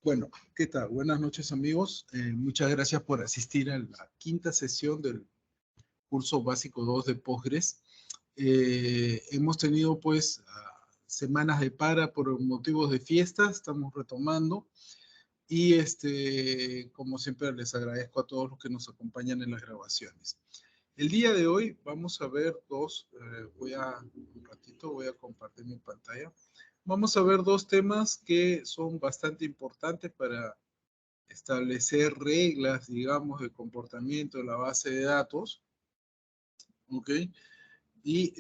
Bueno, ¿qué tal? Buenas noches, amigos. Muchas gracias por asistir a la quinta sesión del curso básico 2 de Postgres. Hemos tenido, pues, semanas de para por motivos de fiesta. Estamos retomando. Y, como siempre, les agradezco a todos los que nos acompañan en las grabaciones. El día de hoy vamos a ver un ratito voy a compartir mi pantalla. Vamos a ver dos temas que son bastante importantes para establecer reglas, digamos, de comportamiento de la base de datos, ¿ok? Y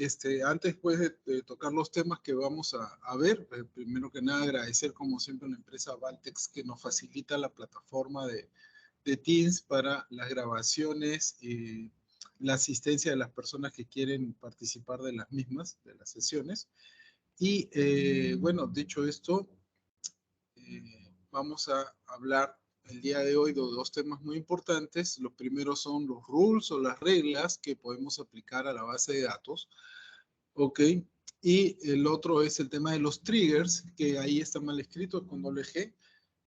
antes pues, de tocar los temas que vamos a ver, primero que nada agradecer como siempre a la empresa Valtex que nos facilita la plataforma de Teams para las grabaciones y la asistencia de las personas que quieren participar de las mismas, de las sesiones. Y bueno, dicho esto, vamos a hablar el día de hoy de dos temas muy importantes. Los primeros son los rules o las reglas que podemos aplicar a la base de datos. ¿Ok? Y el otro es el tema de los triggers, que ahí está mal escrito con doble G.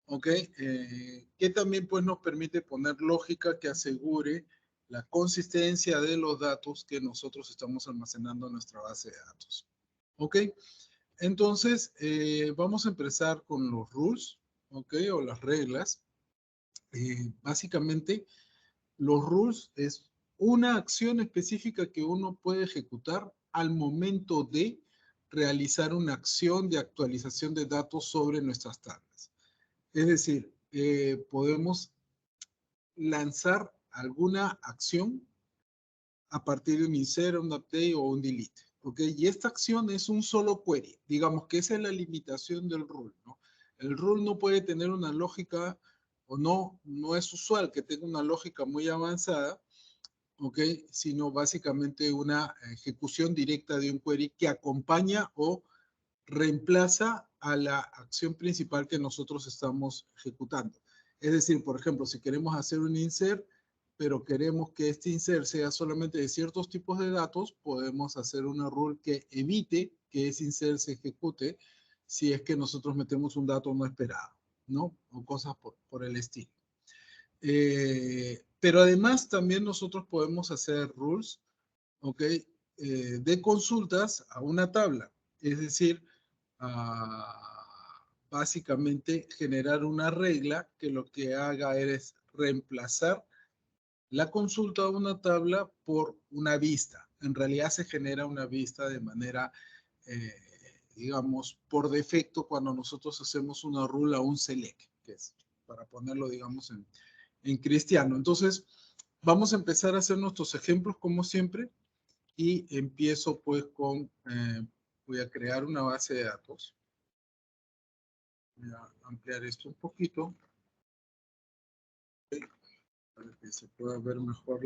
¿Ok? Que también pues nos permite poner lógica que asegure la consistencia de los datos que nosotros estamos almacenando en nuestra base de datos. ¿Ok? Entonces, vamos a empezar con los rules, ¿ok? O las reglas. Básicamente, los rules es una acción específica que uno puede ejecutar al momento de realizar una acción de actualización de datos sobre nuestras tablas. Es decir, podemos lanzar alguna acción a partir de un insert, un update o un delete. ¿Ok? Y esta acción es un solo query. Digamos que esa es la limitación del rule, ¿no? El rule no puede tener una lógica, o no es usual que tenga una lógica muy avanzada, ¿ok? Sino básicamente una ejecución directa de un query que acompaña o reemplaza a la acción principal que nosotros estamos ejecutando. Es decir, por ejemplo, si queremos hacer un insert, pero queremos que este insert sea solamente de ciertos tipos de datos, podemos hacer una rule que evite que ese insert se ejecute si es que nosotros metemos un dato no esperado, ¿no? O cosas por el estilo. Pero además también nosotros podemos hacer rules, ¿ok? De consultas a una tabla. Es decir, básicamente generar una regla que lo que haga es reemplazar la consulta a una tabla por una vista. En realidad se genera una vista de manera, eh, digamos, por defecto cuando nosotros hacemos una rule a un select, que es para ponerlo, digamos, en cristiano. Entonces, vamos a empezar a hacer nuestros ejemplos como siempre y empiezo pues voy a crear una base de datos. Voy a ampliar esto un poquito para que se pueda ver mejor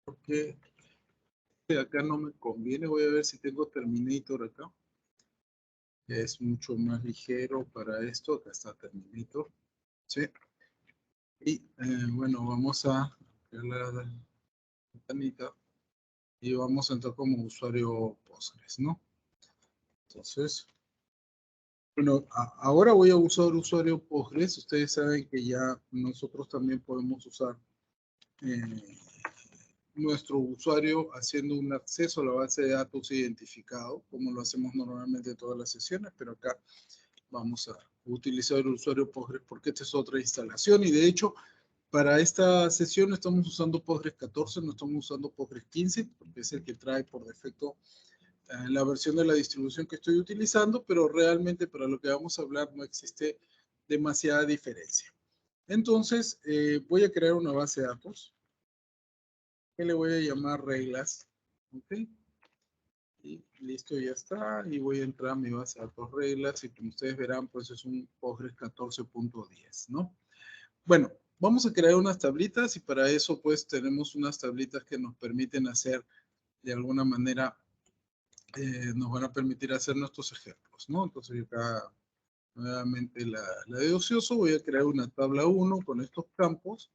porque acá no me conviene. Voy a ver si tengo Terminator acá. Es mucho más ligero para esto. Acá está Terminator. ¿Sí? Y bueno, vamos a crear la ventanita y vamos a entrar como usuario Postgres, ¿no? Entonces, bueno, ahora voy a usar usuario Postgres. Ustedes saben que ya nosotros también podemos usar eh, nuestro usuario haciendo un acceso a la base de datos identificado, como lo hacemos normalmente en todas las sesiones, pero acá vamos a utilizar el usuario Postgres porque esta es otra instalación y de hecho para esta sesión estamos usando Postgres 14, no estamos usando Postgres 15 porque es el que trae por defecto la versión de la distribución que estoy utilizando, pero realmente para lo que vamos a hablar no existe demasiada diferencia. Entonces voy a crear una base de datos que le voy a llamar reglas. ¿Ok? Y listo, ya está. Y voy a entrar a mi base de datos reglas y como ustedes verán, pues es un Postgres 14.10, ¿no? Bueno, vamos a crear unas tablitas y para eso pues tenemos unas tablitas que nos permiten hacer de alguna manera, nos van a permitir hacer nuestros ejemplos, ¿no? Entonces acá nuevamente la de ocioso, voy a crear una tabla 1 con estos campos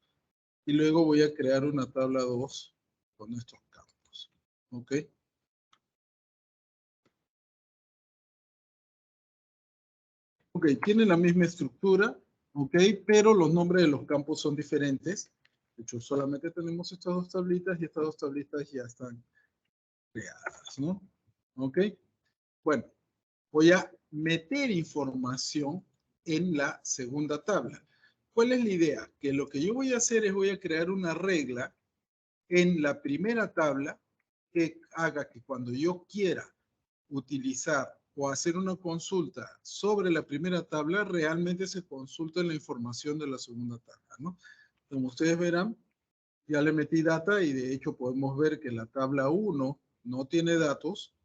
y luego voy a crear una tabla 2 con estos campos, ¿ok? Ok, tiene la misma estructura, ok, pero los nombres de los campos son diferentes. De hecho, solamente tenemos estas dos tablitas y estas dos tablitas ya están creadas, ¿no? Ok, bueno, voy a meter información en la segunda tabla. ¿Cuál es la idea? Que lo que yo voy a hacer es voy a crear una regla en la primera tabla que haga que cuando yo quiera utilizar o hacer una consulta sobre la primera tabla, realmente se consulta la información de la segunda tabla, ¿no? Como ustedes verán, ya le metí data y de hecho podemos ver que la tabla 1 no tiene datos,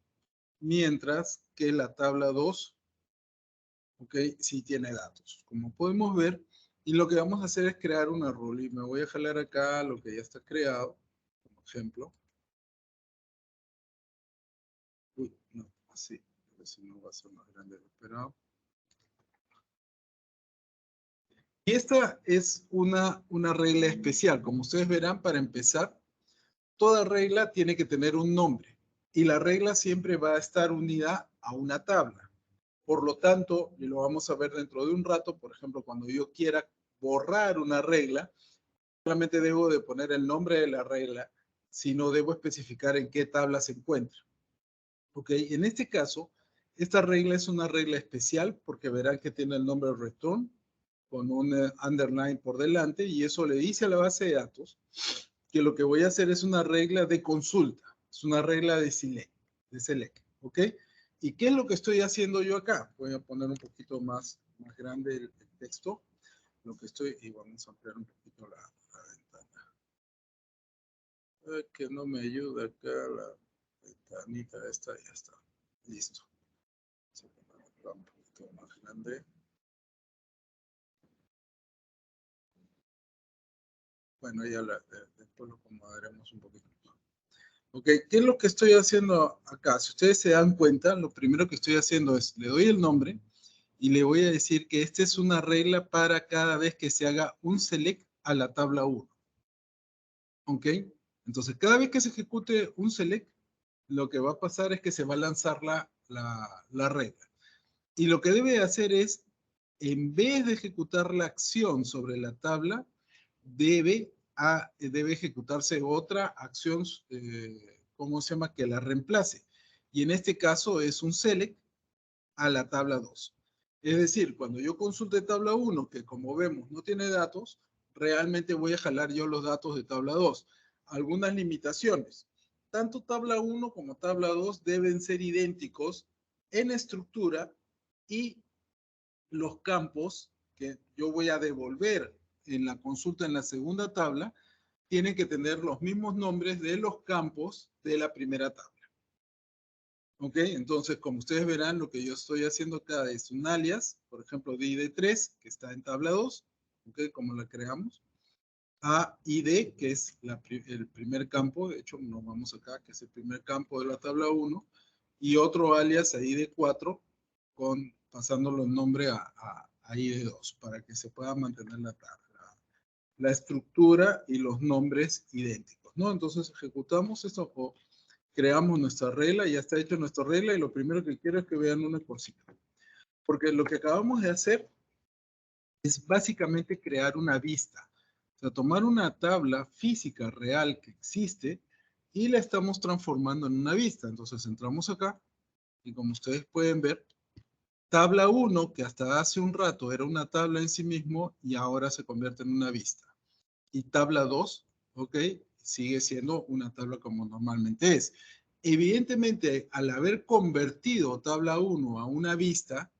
mientras que la tabla 2, ok, sí tiene datos. Como podemos ver, y lo que vamos a hacer es crear una rule y me voy a jalar acá lo que ya está creado, como ejemplo. Uy, no, así, si no va a ser más grande de lo esperado. Y esta es una regla especial. Como ustedes verán, para empezar, toda regla tiene que tener un nombre y la regla siempre va a estar unida a una tabla. Por lo tanto, y lo vamos a ver dentro de un rato, por ejemplo, cuando yo quiera borrar una regla, solamente debo de poner el nombre de la regla, sino debo especificar en qué tabla se encuentra. Ok, en este caso, esta regla es una regla especial porque verán que tiene el nombre return con un underline por delante y eso le dice a la base de datos que lo que voy a hacer es una regla de consulta, es una regla de select, ¿ok? ¿Y qué es lo que estoy haciendo yo acá? Voy a poner un poquito más grande el texto, lo que estoy, y vamos a ampliar un poquito la ventana. Que no me ayuda acá la ventanita esta, ya está, listo. Un poquito más grande. Bueno, ya después lo acomodaremos un poquito. Ok, ¿qué es lo que estoy haciendo acá? Si ustedes se dan cuenta, lo primero que estoy haciendo es, le doy el nombre y le voy a decir que esta es una regla para cada vez que se haga un select a la tabla 1. Ok, entonces cada vez que se ejecute un select, lo que va a pasar es que se va a lanzar la regla. Y lo que debe hacer es, en vez de ejecutar la acción sobre la tabla, debe ejecutarse otra acción, ¿cómo se llama? Que la reemplace. Y en este caso es un select a la tabla 2. Es decir, cuando yo consulte tabla 1, que como vemos no tiene datos, realmente voy a jalar yo los datos de tabla 2. Algunas limitaciones. Tanto tabla 1 como tabla 2 deben ser idénticos en estructura y los campos que yo voy a devolver en la consulta en la segunda tabla tienen que tener los mismos nombres de los campos de la primera tabla. Ok, entonces como ustedes verán, lo que yo estoy haciendo acá es un alias, por ejemplo, de ID3, que está en tabla 2, ok, como la creamos, a ID, que es el primer campo, de hecho nos vamos acá, que es el primer campo de la tabla 1, y otro alias a ID4, pasándolo el nombre a ID2, para que se pueda mantener la estructura y los nombres idénticos, ¿no? Entonces ejecutamos esto o creamos nuestra regla, ya está hecho nuestra regla y lo primero que quiero es que vean una cosita. Porque lo que acabamos de hacer es básicamente crear una vista. O sea, tomar una tabla física real que existe y la estamos transformando en una vista. Entonces entramos acá y como ustedes pueden ver, tabla 1, que hasta hace un rato era una tabla en sí mismo y ahora se convierte en una vista. Y tabla 2, ok, sigue siendo una tabla como normalmente es. Evidentemente, al haber convertido tabla 1 a una vista,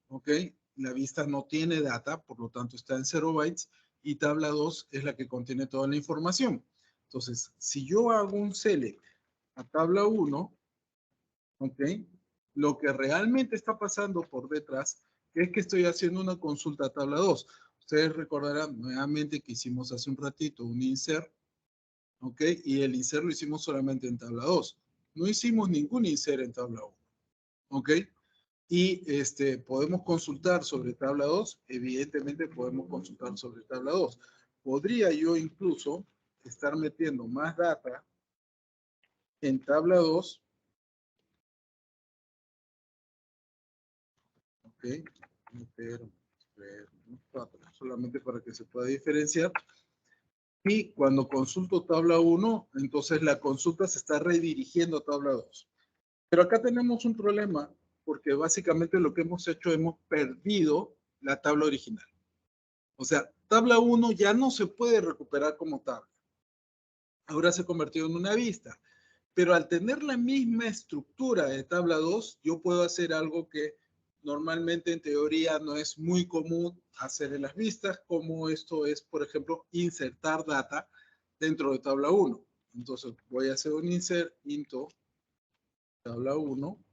ok, la vista no tiene data, por lo tanto está en 0 bytes, y tabla 2 es la que contiene toda la información. Entonces, si yo hago un select a tabla 1, ok, lo que realmente está pasando por detrás es que estoy haciendo una consulta a tabla 2. Ustedes recordarán nuevamente que hicimos hace un ratito un insert, ¿ok? Y el insert lo hicimos solamente en tabla 2. No hicimos ningún insert en tabla 1, ¿ok? Y podemos consultar sobre tabla 2. Evidentemente podemos consultar sobre tabla 2. Podría yo incluso estar metiendo más data en tabla 2, ¿ok? meter 3 menos 4, solamente para que se pueda diferenciar. Y cuando consulto tabla 1, entonces la consulta se está redirigiendo a tabla 2. Pero acá tenemos un problema, porque básicamente lo que hemos hecho, hemos perdido la tabla original. O sea, tabla 1 ya no se puede recuperar como tabla. Ahora se ha convertido en una vista. Pero al tener la misma estructura de tabla 2, yo puedo hacer algo que normalmente en teoría no es muy común hacer en las vistas, como esto es, por ejemplo, insertar data dentro de tabla 1. Entonces voy a hacer un insert into tabla 1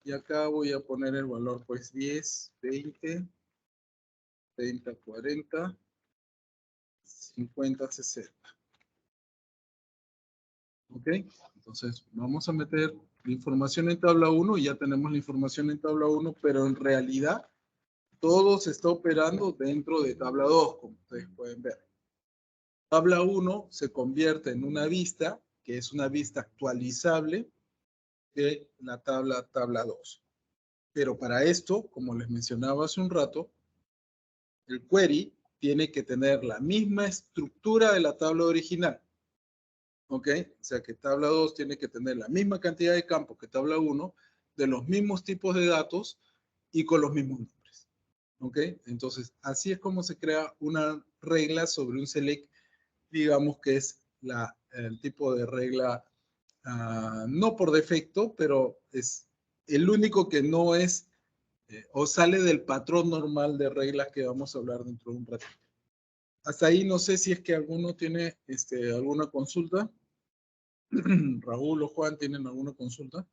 y acá voy a poner el valor pues 10, 20, 30, 40, 50, 60. ¿Ok? Entonces vamos a meter la información en tabla 1 y ya tenemos la información en tabla 1, pero en realidad todo se está operando dentro de tabla 2, como ustedes pueden ver. Tabla 1 se convierte en una vista, que es una vista actualizable de la tabla 2. Pero para esto, como les mencionaba hace un rato, el query tiene que tener la misma estructura de la tabla original. ¿Ok? O sea que tabla 2 tiene que tener la misma cantidad de campos que tabla 1, de los mismos tipos de datos y con los mismos nombres. ¿Ok? Entonces, así es como se crea una regla sobre un select, digamos que es el tipo de regla, no por defecto, pero es el único que no es o sale del patrón normal de reglas que vamos a hablar dentro de un ratito. Hasta ahí no sé si es que alguno tiene alguna consulta. Raúl o Juan, ¿tienen alguna consulta?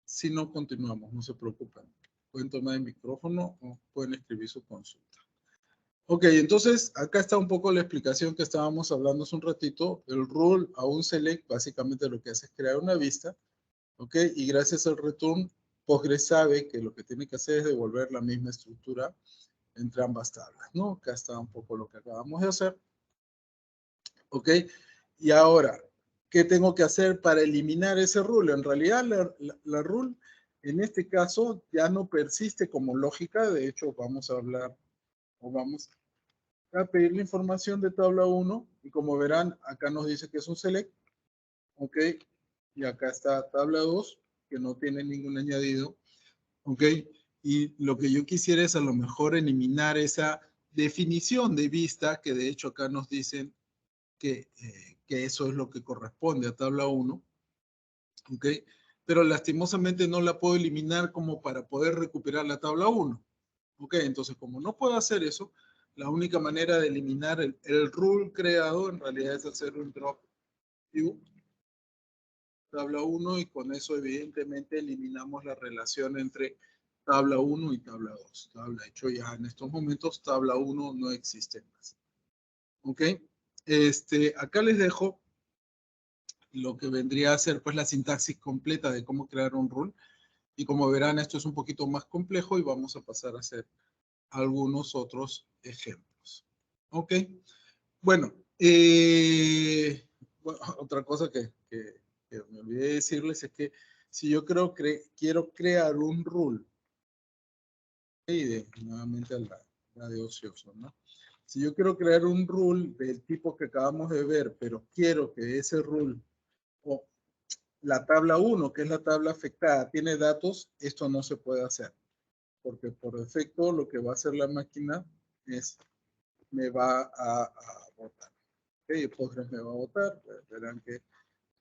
Si no, continuamos, no se preocupen. Pueden tomar el micrófono o pueden escribir su consulta. Ok, entonces acá está un poco la explicación que estábamos hablando hace un ratito. El rule a un select básicamente lo que hace es crear una vista. Ok, y gracias al return, Postgres sabe que lo que tiene que hacer es devolver la misma estructura entre ambas tablas, ¿no? Acá está un poco lo que acabamos de hacer. Ok, y ahora, ¿qué tengo que hacer para eliminar ese rule? En realidad, la rule, en este caso, ya no persiste como lógica. De hecho, vamos a hablar, o vamos a pedir la información de tabla 1. Y como verán, acá nos dice que es un select. Ok, y acá está tabla 2, que no tiene ningún añadido. Ok, y lo que yo quisiera es a lo mejor eliminar esa definición de vista, que de hecho acá nos dicen que eso es lo que corresponde a tabla 1, ¿ok? Pero lastimosamente no la puedo eliminar como para poder recuperar la tabla 1, ¿ok? Entonces, como no puedo hacer eso, la única manera de eliminar el rule creado en realidad es hacer un drop view, tabla 1, y con eso evidentemente eliminamos la relación entre tabla 1 y tabla 2. De hecho, ya en estos momentos tabla 1 no existe más. ¿Ok? Acá les dejo lo que vendría a ser pues la sintaxis completa de cómo crear un rule. Y como verán, esto es un poquito más complejo y vamos a pasar a hacer algunos otros ejemplos. Ok. Bueno, otra cosa que me olvidé decirles es que si yo quiero crear un rule, y nuevamente a la de ocioso, ¿no? Si yo quiero crear un rule del tipo que acabamos de ver, pero quiero que ese rule o la tabla 1, que es la tabla afectada, tiene datos, esto no se puede hacer. Porque por defecto lo que va a hacer la máquina es, me va a botar. ¿Okay? Postgres me va a botar. Verán que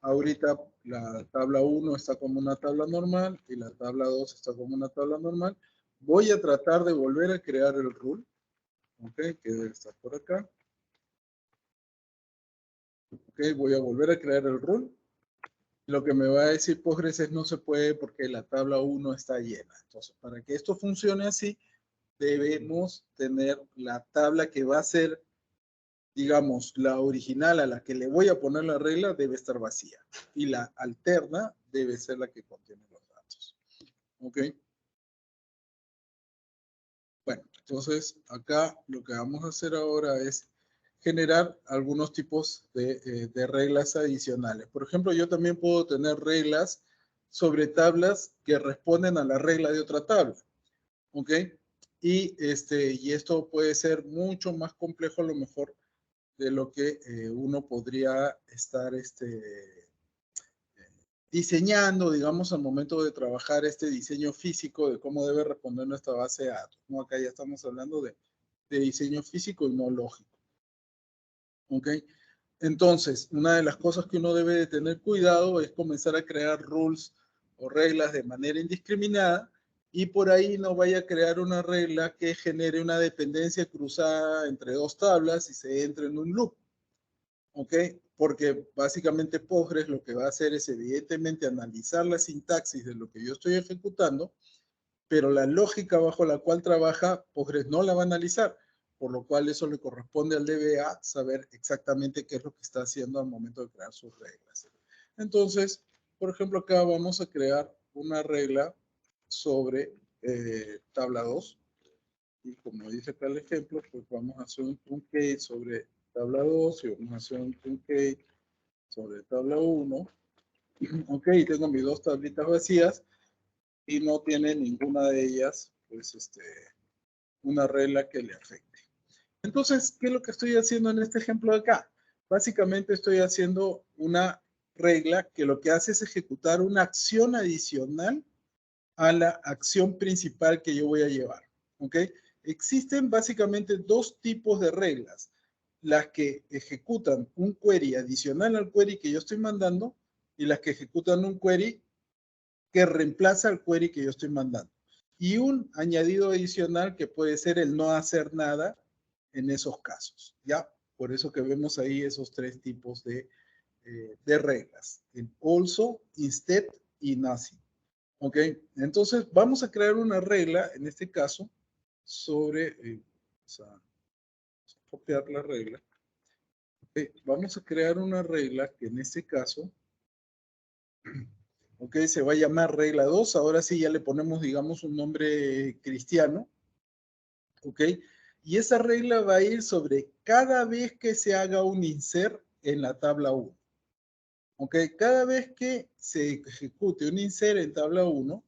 ahorita la tabla 1 está como una tabla normal y la tabla 2 está como una tabla normal. Voy a tratar de volver a crear el rule. ¿Ok? Que debe estar por acá. ¿Ok? Voy a volver a crear el rule. Lo que me va a decir Postgres es no se puede porque la tabla 1 está llena. Entonces, para que esto funcione así, debemos tener la tabla que va a ser, digamos, la original a la que le voy a poner la regla debe estar vacía. Y la alterna debe ser la que contiene los datos. ¿Ok? Bueno, entonces acá lo que vamos a hacer ahora es generar algunos tipos de reglas adicionales. Por ejemplo, yo también puedo tener reglas sobre tablas que responden a la regla de otra tabla. ¿ok? Y esto puede ser mucho más complejo a lo mejor de lo que uno podría estar diseñando, digamos, al momento de trabajar este diseño físico de cómo debe responder nuestra base de datos, ¿no? Acá ya estamos hablando de diseño físico y no lógico, ¿ok? Entonces, una de las cosas que uno debe de tener cuidado es comenzar a crear rules o reglas de manera indiscriminada y por ahí no vaya a crear una regla que genere una dependencia cruzada entre dos tablas y se entre en un loop, ¿ok? Porque básicamente Postgres lo que va a hacer es evidentemente analizar la sintaxis de lo que yo estoy ejecutando, pero la lógica bajo la cual trabaja Postgres no la va a analizar, por lo cual eso le corresponde al DBA saber exactamente qué es lo que está haciendo al momento de crear sus reglas. Entonces, por ejemplo, acá vamos a crear una regla sobre tabla 2. Y como dice acá el ejemplo, pues vamos a hacer un truncate sobre tabla 2 y vamos a hacer un truncate sobre tabla 1. Ok, tengo mis dos tablitas vacías y no tiene ninguna de ellas, pues, una regla que le afecte. Entonces, ¿qué es lo que estoy haciendo en este ejemplo de acá? Básicamente estoy haciendo una regla que lo que hace es ejecutar una acción adicional a la acción principal que yo voy a llevar. ¿Ok? Existen básicamente dos tipos de reglas. Las que ejecutan un query adicional al query que yo estoy mandando y las que ejecutan un query que reemplaza al query que yo estoy mandando. Y un añadido adicional que puede ser el no hacer nada en esos casos. ¿Ya? Por eso que vemos ahí esos tres tipos de reglas. El also, instead y nothing. ¿Ok? Entonces vamos a crear una regla, en este caso, sobre, vamos a copiar la regla. Vamos a crear una regla que en este caso, ok, se va a llamar regla 2. Ahora sí ya le ponemos, digamos, un nombre cristiano. Ok. Y esa regla va a ir sobre cada vez que se haga un insert en la tabla 1. Ok. Cada vez que se ejecute un insert en tabla 1,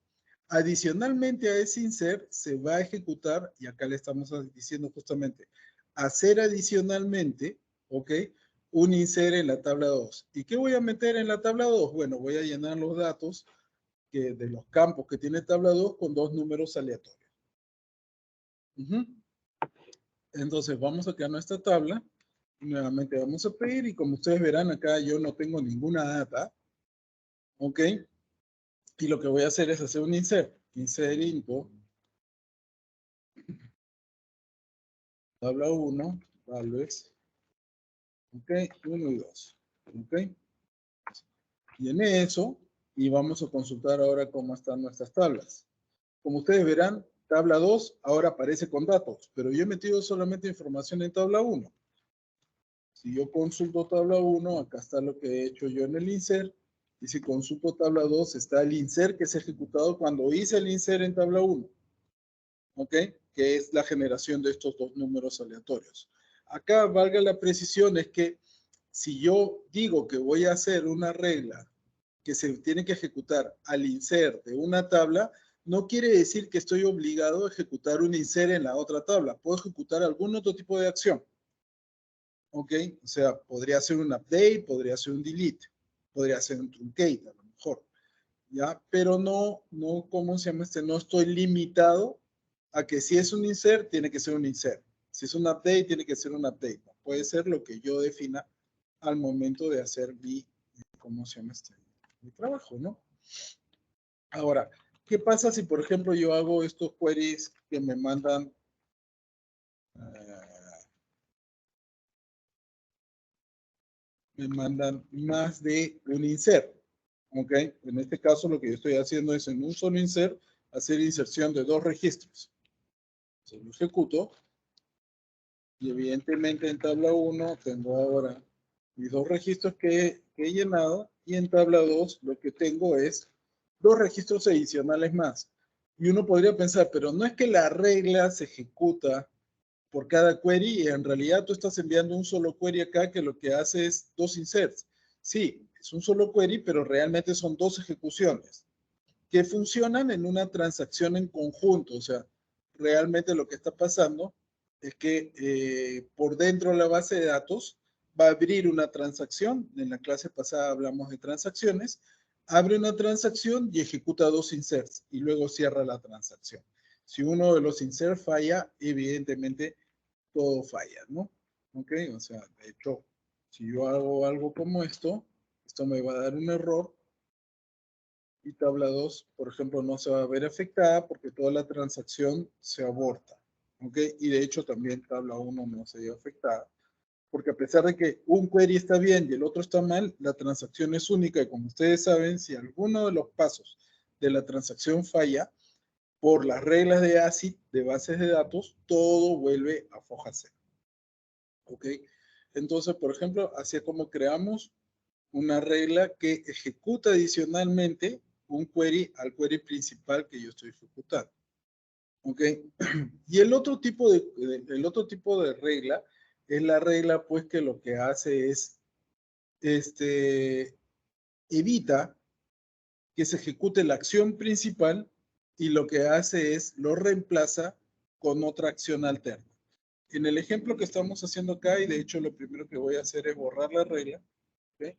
adicionalmente a ese insert se va a ejecutar, y acá le estamos diciendo justamente, hacer adicionalmente, ok, un insert en la tabla 2. ¿Y qué voy a meter en la tabla 2? Bueno, voy a llenar los datos de los campos que tiene tabla 2 con dos números aleatorios. Entonces vamos a crear nuestra tabla. Nuevamente vamos a pedir y como ustedes verán acá yo no tengo ninguna data. ¿Ok? Y lo que voy a hacer es hacer un insert. Insert info. Tabla 1. Values. ¿Ok? 1 y 2. ¿Ok? Llené eso y vamos a consultar ahora cómo están nuestras tablas. Como ustedes verán, tabla 2 ahora aparece con datos, pero yo he metido solamente información en tabla 1. Si yo consulto tabla 1, acá está lo que he hecho yo en el insert. Y si consulto tabla 2, está el insert que se ha ejecutado cuando hice el insert en tabla 1. ¿Ok? Que es la generación de estos dos números aleatorios. Acá, valga la precisión, es que si yo digo que voy a hacer una regla que se tiene que ejecutar al insert de una tabla, no quiere decir que estoy obligado a ejecutar un insert en la otra tabla. Puedo ejecutar algún otro tipo de acción. ¿Ok? O sea, podría ser un update, podría ser un delete, podría ser un truncate a lo mejor, ¿ya? Pero ¿cómo se llama no estoy limitado a que si es un insert, tiene que ser un insert. Si es un update, tiene que ser un update. ¿No? Puede ser lo que yo defina al momento de hacer ¿cómo se llama mi trabajo, ¿no? Ahora, ¿qué pasa si, por ejemplo, yo hago estos queries que me mandan más de un insert? ¿Ok? En este caso lo que yo estoy haciendo es en un solo insert hacer inserción de dos registros. Se lo ejecuto y evidentemente en tabla 1 tengo ahora mis dos registros que he llenado y en tabla 2 lo que tengo es dos registros adicionales más. Y uno podría pensar, pero no es que la regla se ejecuta por cada query y en realidad tú estás enviando un solo query acá que lo que hace es dos inserts. Sí, es un solo query, pero realmente son dos ejecuciones que funcionan en una transacción en conjunto. O sea, realmente lo que está pasando es que por dentro de la base de datos va a abrir una transacción. En la clase pasada hablamos de transacciones. Abre una transacción y ejecuta dos inserts y luego cierra la transacción. Si uno de los inserts falla, evidentemente todo falla, ¿no? ¿Ok? O sea, de hecho, si yo hago algo como esto me va a dar un error y tabla 2, por ejemplo, no se va a ver afectada porque toda la transacción se aborta. ¿Ok? Y de hecho también tabla 1 no se ve afectada. Porque a pesar de que un query está bien y el otro está mal, la transacción es única y como ustedes saben, si alguno de los pasos de la transacción falla, por las reglas de ACID, de bases de datos, todo vuelve a foja cero. ¿Ok? Entonces, por ejemplo, así es como creamos una regla que ejecuta adicionalmente un query al query principal que yo estoy ejecutando. ¿Ok? Y el otro tipo de regla es la regla pues que lo que hace es evita que se ejecute la acción principal y lo que hace es lo reemplaza con otra acción alterna. En el ejemplo que estamos haciendo acá, y de hecho lo primero que voy a hacer es borrar la regla, ¿okay?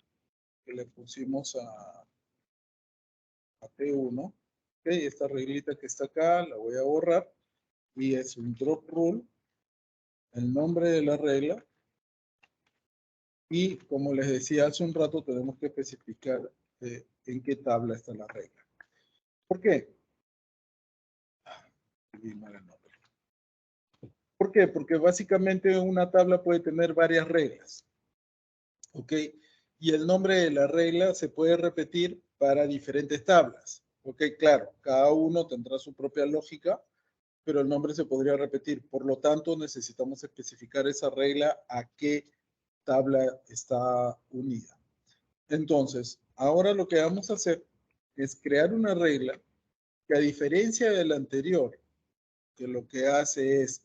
Que le pusimos a T1. ¿Okay? Esta reglita que está acá la voy a borrar y es un drop rule, el nombre de la regla. Y como les decía hace un rato, tenemos que especificar en qué tabla está la regla. ¿Por qué? ¿Por qué? Porque básicamente una tabla puede tener varias reglas. ¿Ok? Y el nombre de la regla se puede repetir para diferentes tablas. ¿Ok? Claro, cada uno tendrá su propia lógica, pero el nombre se podría repetir. Por lo tanto, necesitamos especificar esa regla a qué tabla está unida. Entonces, ahora lo que vamos a hacer es crear una regla que a diferencia de la anterior, que lo que hace es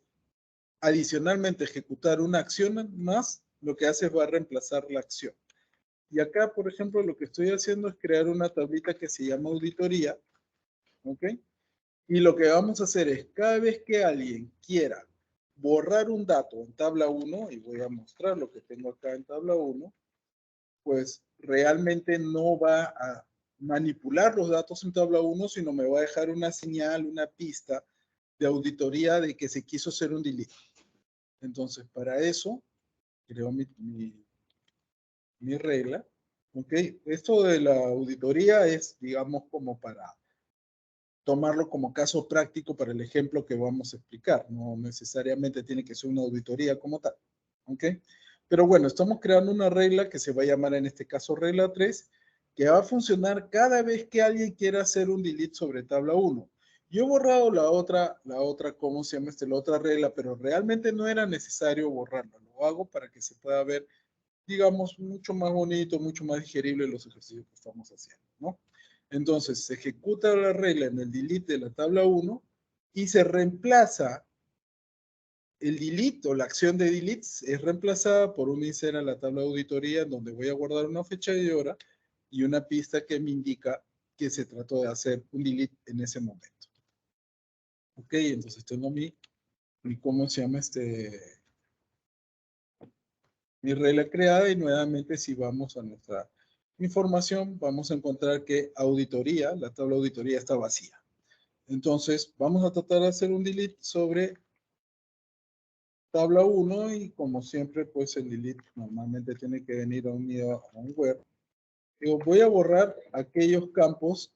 adicionalmente ejecutar una acción más, lo que hace es va a reemplazar la acción. Y acá, por ejemplo, lo que estoy haciendo es crear una tablita que se llama auditoría, ¿ok? Y lo que vamos a hacer es, cada vez que alguien quiera borrar un dato en tabla 1, y voy a mostrar lo que tengo acá en tabla 1, pues realmente no va a manipular los datos en tabla 1, sino me va a dejar una señal, una pista de auditoría de que se quiso hacer un delete. Entonces, para eso, creo mi regla. ¿Ok? Esto de la auditoría es, digamos, como para tomarlo como caso práctico para el ejemplo que vamos a explicar. No necesariamente tiene que ser una auditoría como tal. ¿Ok? Pero bueno, estamos creando una regla que se va a llamar en este caso regla 3, que va a funcionar cada vez que alguien quiera hacer un delete sobre tabla 1. Yo he borrado la otra, ¿cómo se llama? La otra regla, pero realmente no era necesario borrarla. Lo hago para que se pueda ver, digamos, mucho más bonito, mucho más digerible los ejercicios que estamos haciendo, ¿no? Entonces, se ejecuta la regla en el delete de la tabla 1 y se reemplaza el delete o la acción de delete es reemplazada por un insert a la tabla de auditoría en donde voy a guardar una fecha y hora y una pista que me indica que se trató de hacer un delete en ese momento. Ok, entonces tengo ¿cómo se llama mi regla creada y nuevamente si vamos a nuestra información vamos a encontrar que auditoría, la tabla de auditoría está vacía. Entonces vamos a tratar de hacer un delete sobre tabla 1 y como siempre pues el delete normalmente tiene que venir unido a un where. Digo, voy a borrar aquellos campos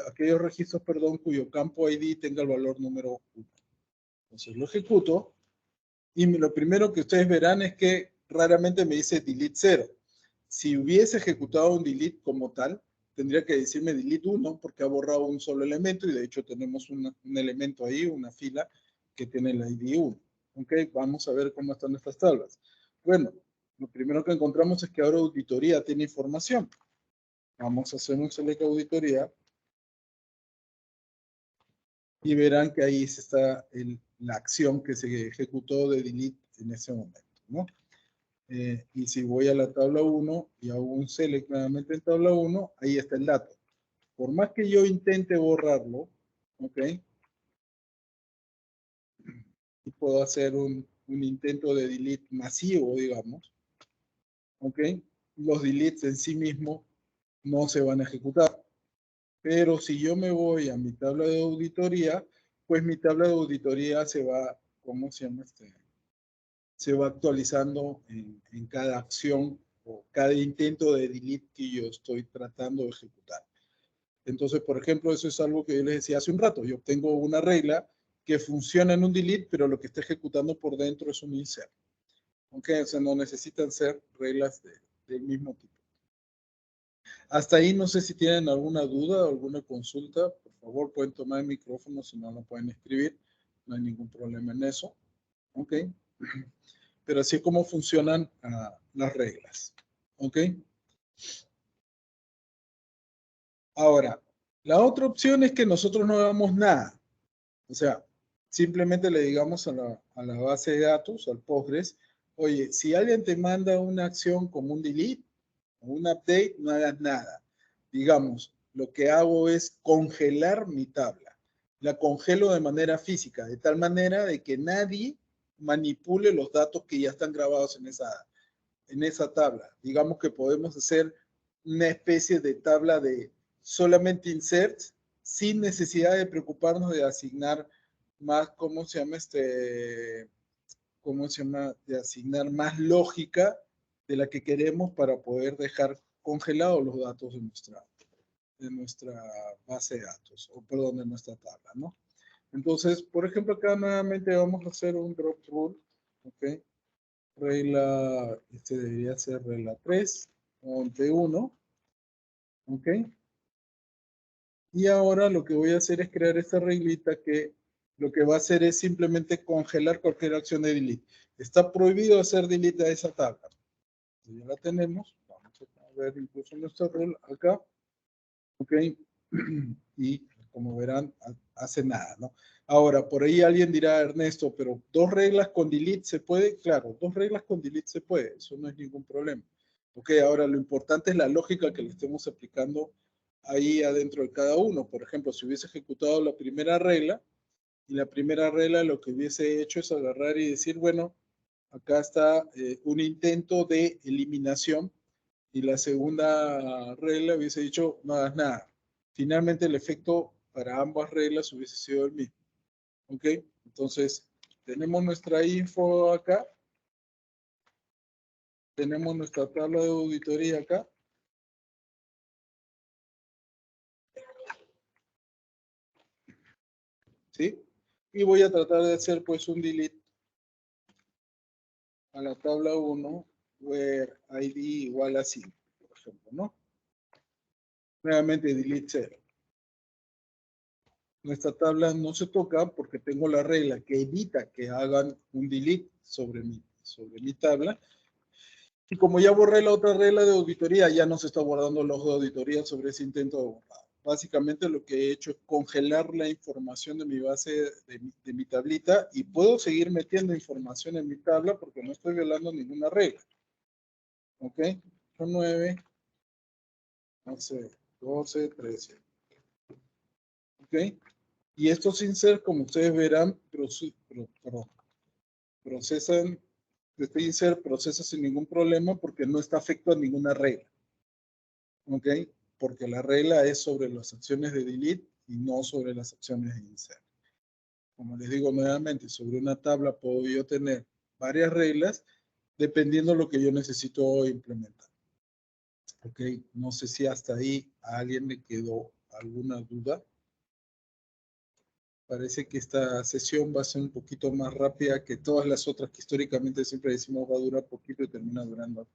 aquellos registros, perdón, cuyo campo ID tenga el valor número 1. Entonces lo ejecuto y lo primero que ustedes verán es que raramente me dice delete 0. Si hubiese ejecutado un delete como tal, tendría que decirme delete 1 porque ha borrado un solo elemento y de hecho tenemos un elemento ahí, una fila que tiene el ID 1. Ok, vamos a ver cómo están estas tablas. Bueno, lo primero que encontramos es que ahora auditoría tiene información. Vamos a hacer un select auditoría y verán que ahí está la acción que se ejecutó de delete en ese momento, ¿no? Y si voy a la tabla 1 y hago un select nuevamente en tabla 1, ahí está el dato. Por más que yo intente borrarlo, ¿ok? y puedo hacer un intento de delete masivo, digamos, ¿ok? Los deletes en sí mismos no se van a ejecutar. Pero si yo me voy a mi tabla de auditoría, pues mi tabla de auditoría se va, ¿cómo se llama este? Se va actualizando en cada acción o cada intento de delete que yo estoy tratando de ejecutar. Entonces, por ejemplo, eso es algo que yo les decía hace un rato. Yo tengo una regla que funciona en un delete, pero lo que está ejecutando por dentro es un insert. ¿Ok? O sea, no necesitan ser reglas del mismo tipo. Hasta ahí no sé si tienen alguna duda o alguna consulta. Por favor, pueden tomar el micrófono, si no, lo pueden escribir. No hay ningún problema en eso. ¿Ok? Pero así es como funcionan las reglas. ¿Ok? Ahora, la otra opción es que nosotros no hagamos nada. O sea, simplemente le digamos a la base de datos, al Postgres, oye, si alguien te manda una acción como un delete o un update, no hagas nada. Digamos, lo que hago es congelar mi tabla. La congelo de manera física, de tal manera de que nadie manipule los datos que ya están grabados en esa tabla. Digamos que podemos hacer una especie de tabla de solamente insert sin necesidad de preocuparnos de asignar más, ¿cómo se llama cómo se llama? De asignar más lógica de la que queremos para poder dejar congelados los datos de nuestra base de datos, o perdón, de nuestra tabla, ¿no? Entonces, por ejemplo, acá nuevamente vamos a hacer un drop rule, ¿ok? Regla, debería ser regla 3, onte 1, ¿ok? Y ahora lo que voy a hacer es crear esta reglita que lo que va a hacer es simplemente congelar cualquier acción de delete. Está prohibido hacer delete a esa tabla. Ya la tenemos. Vamos a ver incluso nuestro rule acá. ¿Ok? Y como verán, hace nada, ¿no? Ahora, por ahí alguien dirá, Ernesto, pero dos reglas con delete se puede. Claro, dos reglas con delete se puede. Eso no es ningún problema. Ok, ahora lo importante es la lógica que le estemos aplicando ahí adentro de cada uno. Por ejemplo, si hubiese ejecutado la primera regla, y la primera regla lo que hubiese hecho es agarrar y decir, bueno, acá está un intento de eliminación, y la segunda regla hubiese dicho, no hagas nada. Finalmente el efecto para ambas reglas hubiese sido el mismo. ¿Ok? Entonces, tenemos nuestra info acá. Tenemos nuestra tabla de auditoría acá. ¿Sí? Y voy a tratar de hacer pues un delete a la tabla 1, where id igual a 5, por ejemplo, ¿no? Nuevamente delete 0. Nuestra tabla no se toca porque tengo la regla que evita que hagan un delete sobre mi tabla. Y como ya borré la otra regla de auditoría, ya no se está guardando los de auditoría sobre ese intento de borrado. Básicamente lo que he hecho es congelar la información de mi base, de mi tablita, y puedo seguir metiendo información en mi tabla porque no estoy violando ninguna regla. ¿Ok? Son 9, 11, 12, 13. ¿Ok? Y estos insert, como ustedes verán, procesan, este insert procesa sin ningún problema porque no está afecto a ninguna regla. ¿Ok? Porque la regla es sobre las acciones de delete y no sobre las acciones de insert. Como les digo nuevamente, sobre una tabla puedo yo tener varias reglas dependiendo de lo que yo necesito implementar. ¿Ok? No sé si hasta ahí a alguien le quedó alguna duda. Parece que esta sesión va a ser un poquito más rápida que todas las otras que históricamente siempre decimos va a durar poquito y termina durando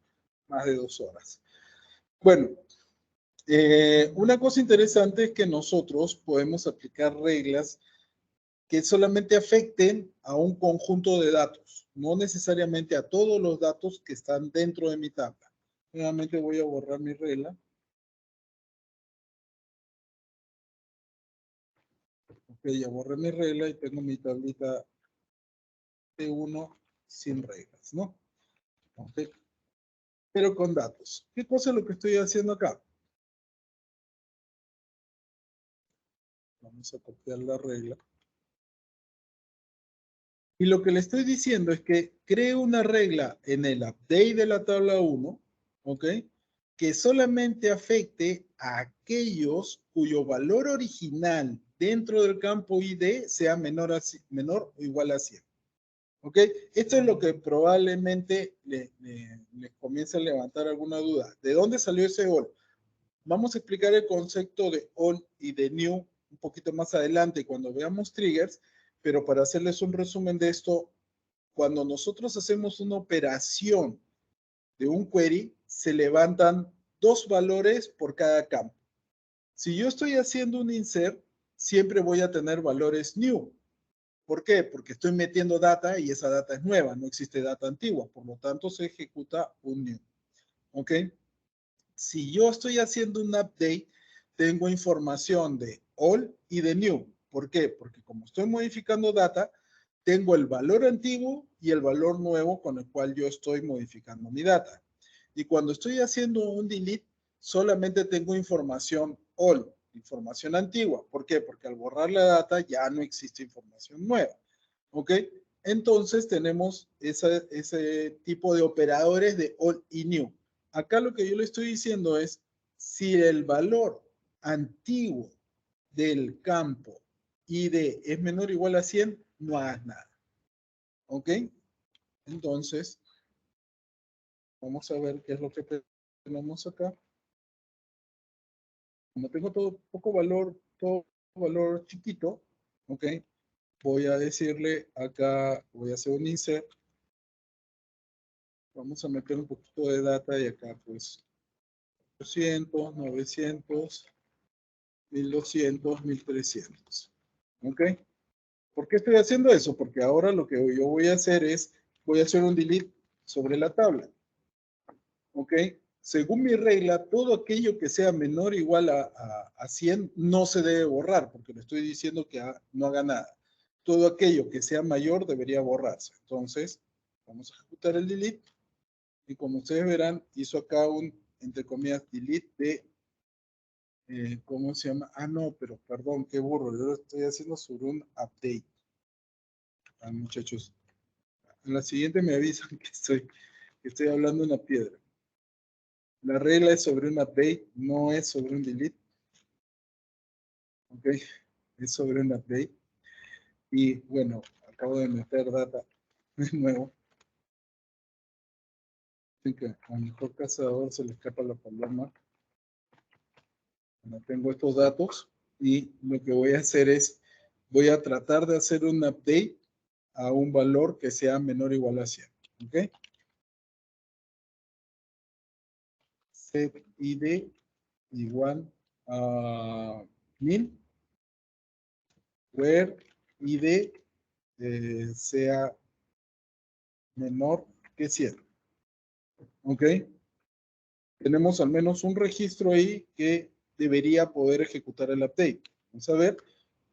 más de 2 horas. Bueno, una cosa interesante es que nosotros podemos aplicar reglas que solamente afecten a un conjunto de datos, no necesariamente a todos los datos que están dentro de mi tabla. Nuevamente voy a borrar mi regla. Ok, ya borré mi regla y tengo mi tablita T1 sin reglas, ¿no? Ok, pero con datos. ¿Qué cosa es lo que estoy haciendo acá? Vamos a copiar la regla. Y lo que le estoy diciendo es que cree una regla en el update de la tabla 1, ¿ok? Que solamente afecte a aquellos cuyo valor original dentro del campo ID sea menor o igual a 100. ¿Ok? Esto es lo que probablemente les comience a levantar alguna duda. ¿De dónde salió ese all? Vamos a explicar el concepto de all y de new un poquito más adelante cuando veamos triggers, pero para hacerles un resumen de esto, cuando nosotros hacemos una operación de un query, se levantan dos valores por cada campo. Si yo estoy haciendo un insert, siempre voy a tener valores new. ¿Por qué? Porque estoy metiendo data y esa data es nueva, no existe data antigua, por lo tanto se ejecuta un new. ¿Ok? Si yo estoy haciendo un update, tengo información de all y de new. ¿Por qué? Porque como estoy modificando data, tengo el valor antiguo y el valor nuevo con el cual yo estoy modificando mi data. Y cuando estoy haciendo un delete, solamente tengo información all, información antigua. ¿Por qué? Porque al borrar la data ya no existe información nueva. ¿Ok? Entonces tenemos ese tipo de operadores de all y new. Acá lo que yo le estoy diciendo es, si el valor antiguo del campo ID es menor o igual a 100, no hagas nada. ¿Ok? Entonces, vamos a ver qué es lo que tenemos acá. Como tengo todo valor chiquito, ¿ok? Voy a decirle acá, voy a hacer un insert. Vamos a meter un poquito de data y acá pues 800, 900, 1200, 1300. ¿Ok? ¿Por qué estoy haciendo eso? Porque ahora lo que yo voy a hacer es, voy a hacer un delete sobre la tabla. ¿Ok? Según mi regla, todo aquello que sea menor o igual a 100 no se debe borrar, porque le estoy diciendo que no haga nada. Todo aquello que sea mayor debería borrarse. Entonces, vamos a ejecutar el delete. Y como ustedes verán, hizo acá un, entre comillas, delete de, ¿cómo se llama? Ah, no, pero perdón, qué burro. Yo lo estoy haciendo sobre un update. Ah, muchachos. En la siguiente me avisan que estoy hablando en la piedra. La regla es sobre un update, no es sobre un delete. Ok, es sobre un update. Y bueno, acabo de meter data de nuevo. Así que a lo mejor cazador se le escapa la paloma. Bueno, tengo estos datos y lo que voy a hacer es, voy a tratar de hacer un update a un valor que sea menor o igual a 100. ¿Ok? Set ID igual a 1000, where ID sea menor que 100. ¿Ok? Tenemos al menos un registro ahí que debería poder ejecutar el update. Vamos a ver,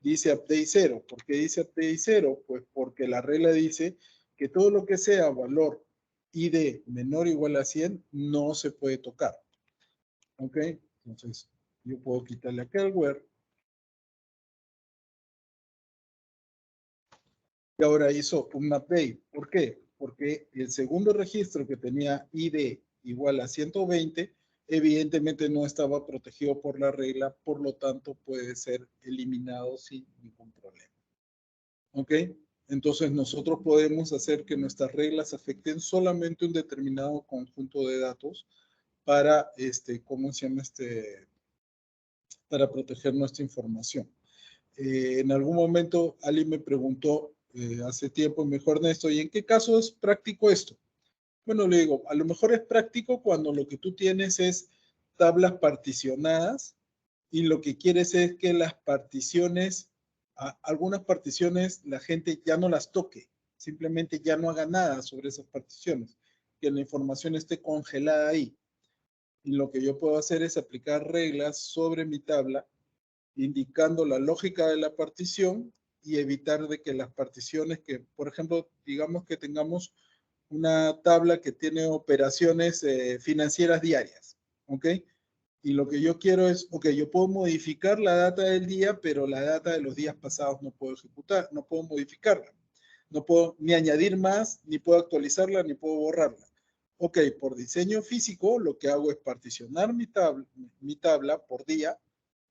dice update 0. ¿Por qué dice update 0? Pues porque la regla dice que todo lo que sea valor ID menor o igual a 100 no se puede tocar. ¿Ok? Entonces, yo puedo quitarle acá el where. Y ahora hizo un update. ¿Por qué? Porque el segundo registro que tenía ID igual a 120, evidentemente no estaba protegido por la regla, por lo tanto puede ser eliminado sin ningún problema. ¿Ok? Entonces nosotros podemos hacer que nuestras reglas afecten solamente un determinado conjunto de datos para, ¿cómo se llama? Para proteger nuestra información. En algún momento alguien me preguntó hace tiempo, mejor Ernesto, ¿y en qué caso es práctico esto? Bueno, le digo, a lo mejor es práctico cuando lo que tú tienes es tablas particionadas y lo que quieres es que las particiones, algunas particiones, la gente ya no las toque, simplemente ya no haga nada sobre esas particiones, que la información esté congelada ahí. Y lo que yo puedo hacer es aplicar reglas sobre mi tabla indicando la lógica de la partición y evitar de que las particiones que, por ejemplo, digamos que tengamos una tabla que tiene operaciones financieras diarias, ¿ok? Y lo que yo quiero es, ok, yo puedo modificar la data del día, pero la data de los días pasados no puedo ejecutar, no puedo modificarla. No puedo ni añadir más, ni puedo actualizarla, ni puedo borrarla. Ok, por diseño físico, lo que hago es particionar mi tabla por día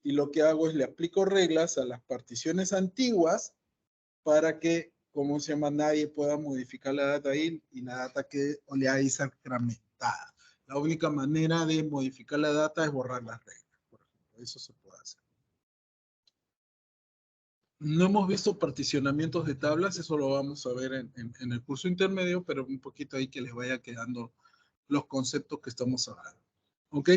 y lo que hago es le aplico reglas a las particiones antiguas para que, ¿cómo se llama? Nadie pueda modificar la data ahí y la data quede oleada y sacramentada. La única manera de modificar la data es borrar las reglas, por ejemplo. Eso se puede hacer. No hemos visto particionamientos de tablas, eso lo vamos a ver en el curso intermedio, pero un poquito ahí que les vaya quedando los conceptos que estamos hablando. ¿Ok?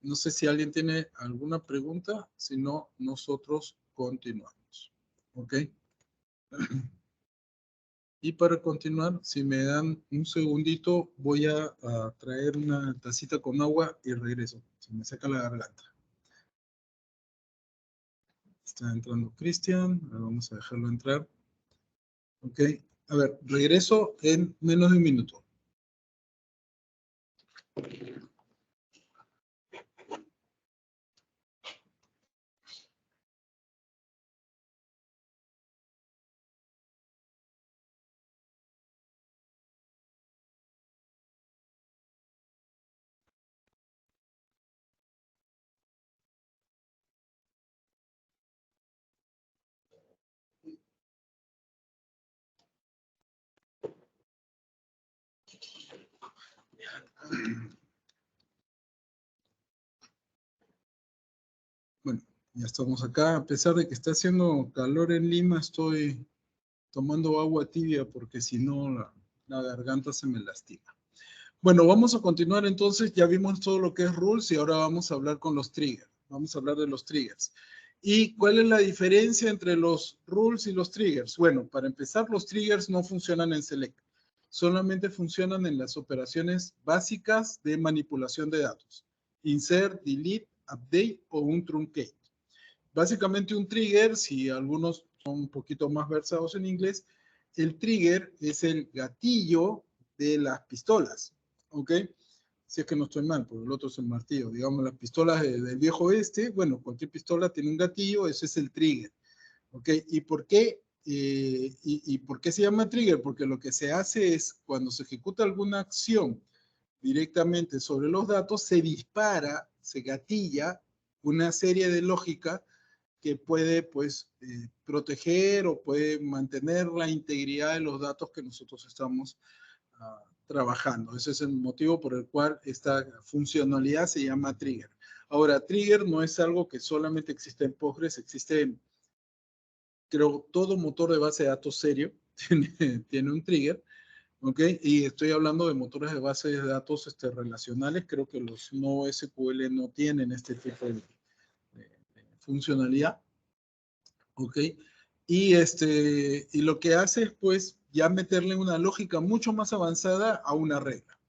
No sé si alguien tiene alguna pregunta, si no, nosotros continuamos. ¿Ok? Y para continuar, si me dan un segundito, voy a traer una tacita con agua y regreso. Se me seca la garganta. Está entrando Cristian, vamos a dejarlo entrar. Ok, a ver, regreso en menos de un minuto. Bueno, ya estamos acá. A pesar de que está haciendo calor en Lima, estoy tomando agua tibia porque si no la garganta se me lastima. Bueno, vamos a continuar entonces. Ya vimos todo lo que es rules y ahora vamos a hablar con los triggers. Vamos a hablar de los triggers. ¿Y cuál es la diferencia entre los rules y los triggers? Bueno, para empezar, los triggers no funcionan en select. Solamente funcionan en las operaciones básicas de manipulación de datos. Insert, delete, update o un truncate. Básicamente un trigger, si algunos son un poquito más versados en inglés, el trigger es el gatillo de las pistolas, ¿ok? Si es que no estoy mal, porque el otro es el martillo. Digamos, las pistolas del viejo oeste, bueno, cualquier pistola tiene un gatillo, ese es el trigger, ¿ok? ¿Y por qué? ¿Y por qué se llama trigger? Porque lo que se hace es, cuando se ejecuta alguna acción directamente sobre los datos, se dispara, se gatilla una serie de lógica que puede pues proteger o puede mantener la integridad de los datos que nosotros estamos trabajando. Ese es el motivo por el cual esta funcionalidad se llama trigger. Ahora, trigger no es algo que solamente existe en Postgres, existe en, creo, todo motor de base de datos serio tiene un trigger, ¿ok? Y estoy hablando de motores de base de datos relacionales, creo que los no SQL no tienen este tipo de funcionalidad. ¿Ok? Y lo que hace es, pues, ya meterle una lógica mucho más avanzada a una regla.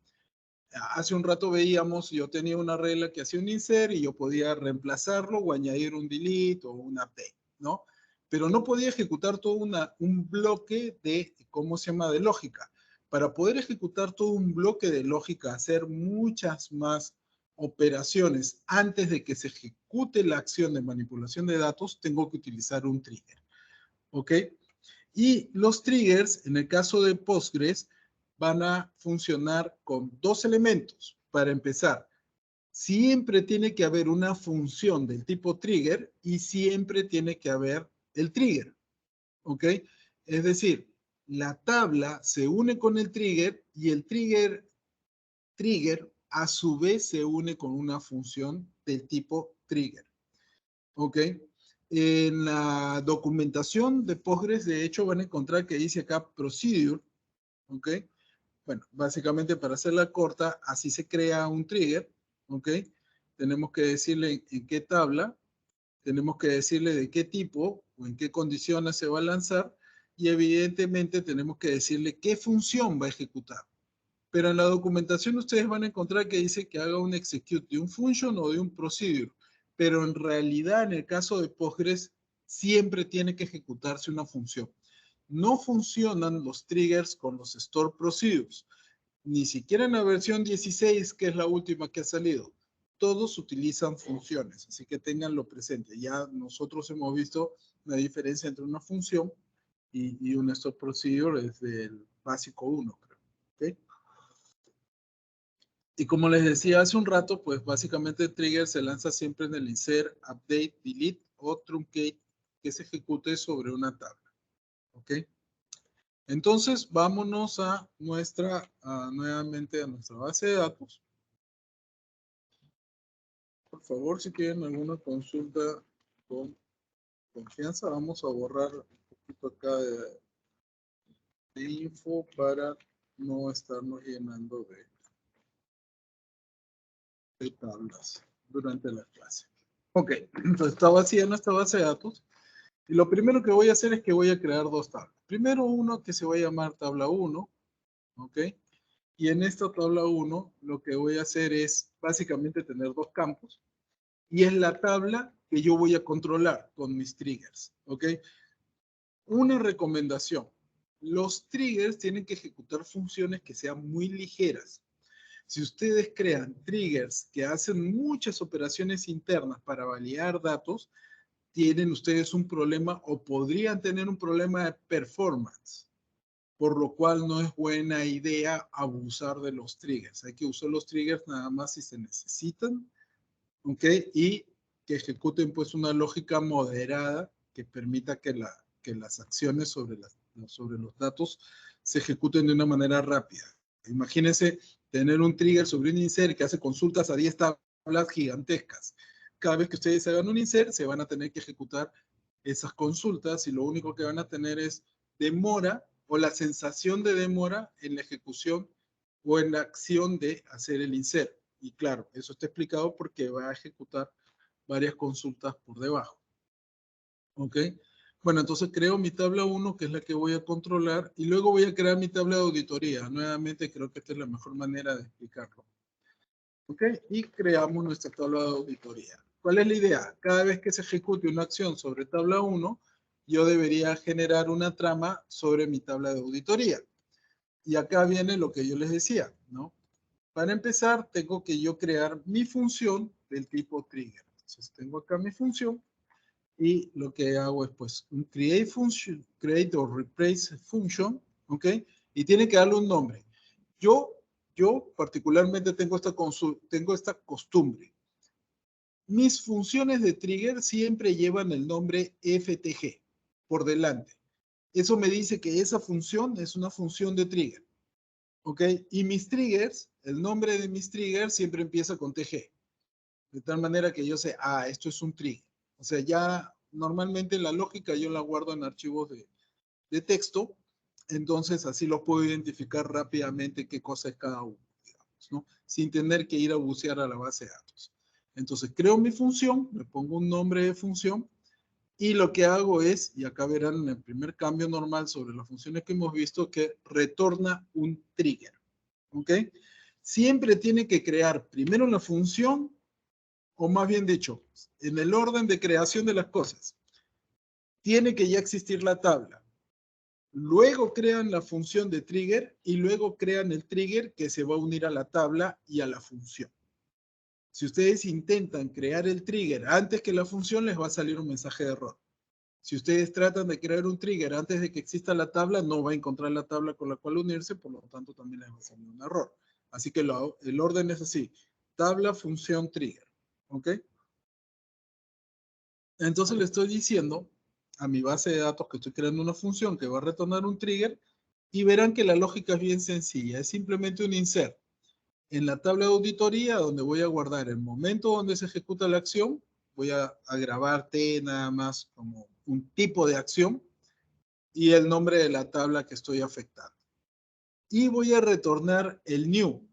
Hace un rato veíamos, yo tenía una regla que hacía un insert y yo podía reemplazarlo o añadir un delete o un update, ¿no? Pero no podía ejecutar todo un bloque de, ¿cómo se llama?, de lógica. Para poder ejecutar todo un bloque de lógica, hacer muchas más operaciones antes de que se ejecute la acción de manipulación de datos, tengo que utilizar un trigger, ¿ok? Y los triggers, en el caso de Postgres, van a funcionar con dos elementos. Para empezar, siempre tiene que haber una función del tipo trigger y siempre tiene que haber el trigger, ¿ok? Es decir, la tabla se une con el trigger y el trigger a su vez se une con una función del tipo trigger, ¿ok? En la documentación de Postgres, de hecho, van a encontrar que dice acá procedure, ¿ok? Bueno, básicamente para hacerla corta, así se crea un trigger, ¿ok? Tenemos que decirle en qué tabla, tenemos que decirle de qué tipo o en qué condiciones se va a lanzar y evidentemente tenemos que decirle qué función va a ejecutar. Pero en la documentación ustedes van a encontrar que dice que haga un execute de un function o de un procedure. Pero en realidad, en el caso de Postgres, siempre tiene que ejecutarse una función. No funcionan los triggers con los store procedures. Ni siquiera en la versión 16, que es la última que ha salido. Todos utilizan funciones, así que tenganlo presente. Ya nosotros hemos visto la diferencia entre una función y un stop procedure es del básico 1, creo. ¿Ok? Y como les decía hace un rato, pues básicamente el trigger se lanza siempre en el insert, update, delete o truncate que se ejecute sobre una tabla. ¿Ok? Entonces, vámonos a nuevamente a nuestra base de datos. Por favor, si tienen alguna consulta con confianza, vamos a borrar un poquito acá de info para no estarnos llenando de tablas durante la clase. Ok, entonces está vacía nuestra base de datos. Y lo primero que voy a hacer es que voy a crear dos tablas. Primero uno que se va a llamar tabla 1, ¿ok? Y en esta tabla 1 lo que voy a hacer es básicamente tener dos campos. Y es la tabla que yo voy a controlar con mis triggers, ¿ok? Una recomendación. Los triggers tienen que ejecutar funciones que sean muy ligeras. Si ustedes crean triggers que hacen muchas operaciones internas para validar datos, tienen ustedes un problema o podrían tener un problema de performance, por lo cual no es buena idea abusar de los triggers. Hay que usar los triggers nada más si se necesitan, ¿ok? Y que ejecuten pues una lógica moderada que permita que las acciones sobre los datos se ejecuten de una manera rápida. Imagínense tener un trigger sobre un insert que hace consultas a 10 tablas gigantescas. Cada vez que ustedes hagan un insert, se van a tener que ejecutar esas consultas y lo único que van a tener es demora o la sensación de demora en la ejecución o en la acción de hacer el insert. Y claro, eso está explicado porque va a ejecutar varias consultas por debajo. ¿Ok? Bueno, entonces creo mi tabla 1, que es la que voy a controlar, y luego voy a crear mi tabla de auditoría. Nuevamente creo que esta es la mejor manera de explicarlo. ¿Ok? Y creamos nuestra tabla de auditoría. ¿Cuál es la idea? Cada vez que se ejecute una acción sobre tabla 1, yo debería generar una trama sobre mi tabla de auditoría. Y acá viene lo que yo les decía, ¿no? Para empezar, tengo que yo crear mi función del tipo trigger. Entonces, tengo acá mi función y lo que hago es pues un create function, create o replace function, ¿ok? Y tiene que darle un nombre. Yo particularmente tengo esta costumbre. Mis funciones de trigger siempre llevan el nombre FTG por delante. Eso me dice que esa función es una función de trigger. ¿Ok? Y mis triggers, el nombre de mis triggers siempre empieza con TG. De tal manera que yo sé, esto es un trigger. O sea, ya normalmente la lógica yo la guardo en archivos de texto, entonces así lo puedo identificar rápidamente qué cosa es cada uno, digamos, ¿no? Sin tener que ir a bucear a la base de datos. Entonces creo mi función, le pongo un nombre de función, y lo que hago es, y acá verán en el primer cambio normal sobre las funciones que hemos visto, que retorna un trigger. ¿Ok? Siempre tiene que crear primero la función, o más bien dicho, en el orden de creación de las cosas. Tiene que ya existir la tabla. Luego crean la función de trigger y luego crean el trigger que se va a unir a la tabla y a la función. Si ustedes intentan crear el trigger antes que la función, les va a salir un mensaje de error. Si ustedes tratan de crear un trigger antes de que exista la tabla, no va a encontrar la tabla con la cual unirse, por lo tanto también les va a salir un error. Así que el orden es así. Tabla, función, trigger. ¿Ok? Entonces le estoy diciendo a mi base de datos que estoy creando una función que va a retornar un trigger y verán que la lógica es bien sencilla. Es simplemente un insert en la tabla de auditoría donde voy a guardar el momento donde se ejecuta la acción. Voy a grabar T nada más como un tipo de acción y el nombre de la tabla que estoy afectando. Y voy a retornar el new.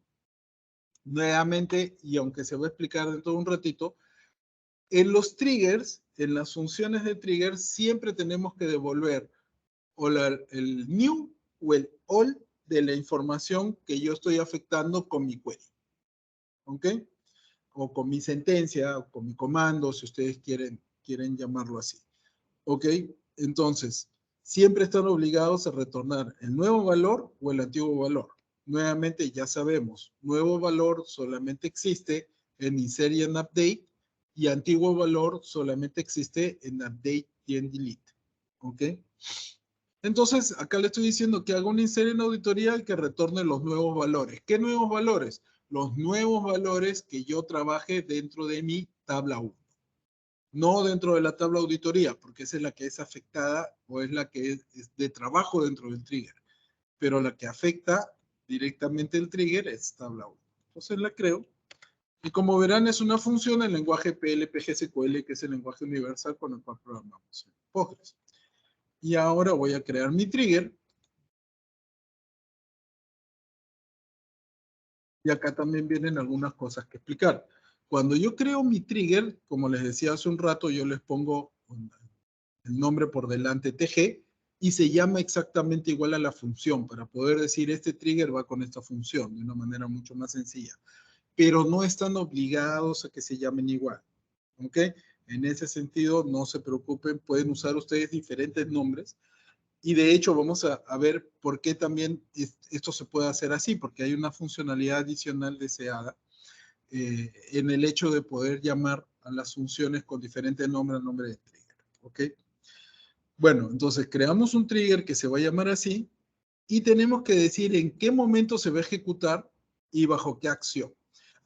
Nuevamente, y aunque se va a explicar dentro de un ratito, en los triggers, en las funciones de trigger, siempre tenemos que devolver o el new o el all de la información que yo estoy afectando con mi query. ¿Ok? O con mi sentencia, o con mi comando, si ustedes quieren llamarlo así. ¿Ok? Entonces, siempre están obligados a retornar el nuevo valor o el antiguo valor. Nuevamente, ya sabemos, nuevo valor solamente existe en insert y en update, y antiguo valor solamente existe en update y en delete. ¿Ok? Entonces, acá le estoy diciendo que haga un insert en auditoría y que retorne los nuevos valores. ¿Qué nuevos valores? Los nuevos valores que yo trabaje dentro de mi tabla 1. No dentro de la tabla auditoría, porque esa es la que es afectada o es la que es de trabajo dentro del trigger. Pero la que afecta directamente el trigger es tabla 1. Entonces la creo. Y como verán, es una función en lenguaje PL/PG-SQL, que es el lenguaje universal con el cual programamos en Postgres. Y ahora voy a crear mi trigger. Y acá también vienen algunas cosas que explicar. Cuando yo creo mi trigger, como les decía hace un rato, yo les pongo el nombre por delante TG y se llama exactamente igual a la función para poder decir este trigger va con esta función de una manera mucho más sencilla. Pero no están obligados a que se llamen igual. ¿Ok? En ese sentido, no se preocupen, pueden usar ustedes diferentes nombres. Y de hecho vamos a ver por qué también esto se puede hacer así, porque hay una funcionalidad adicional deseada en el hecho de poder llamar a las funciones con diferentes nombres al nombre de trigger. ¿Ok? Bueno, entonces creamos un trigger que se va a llamar así y tenemos que decir en qué momento se va a ejecutar y bajo qué acción.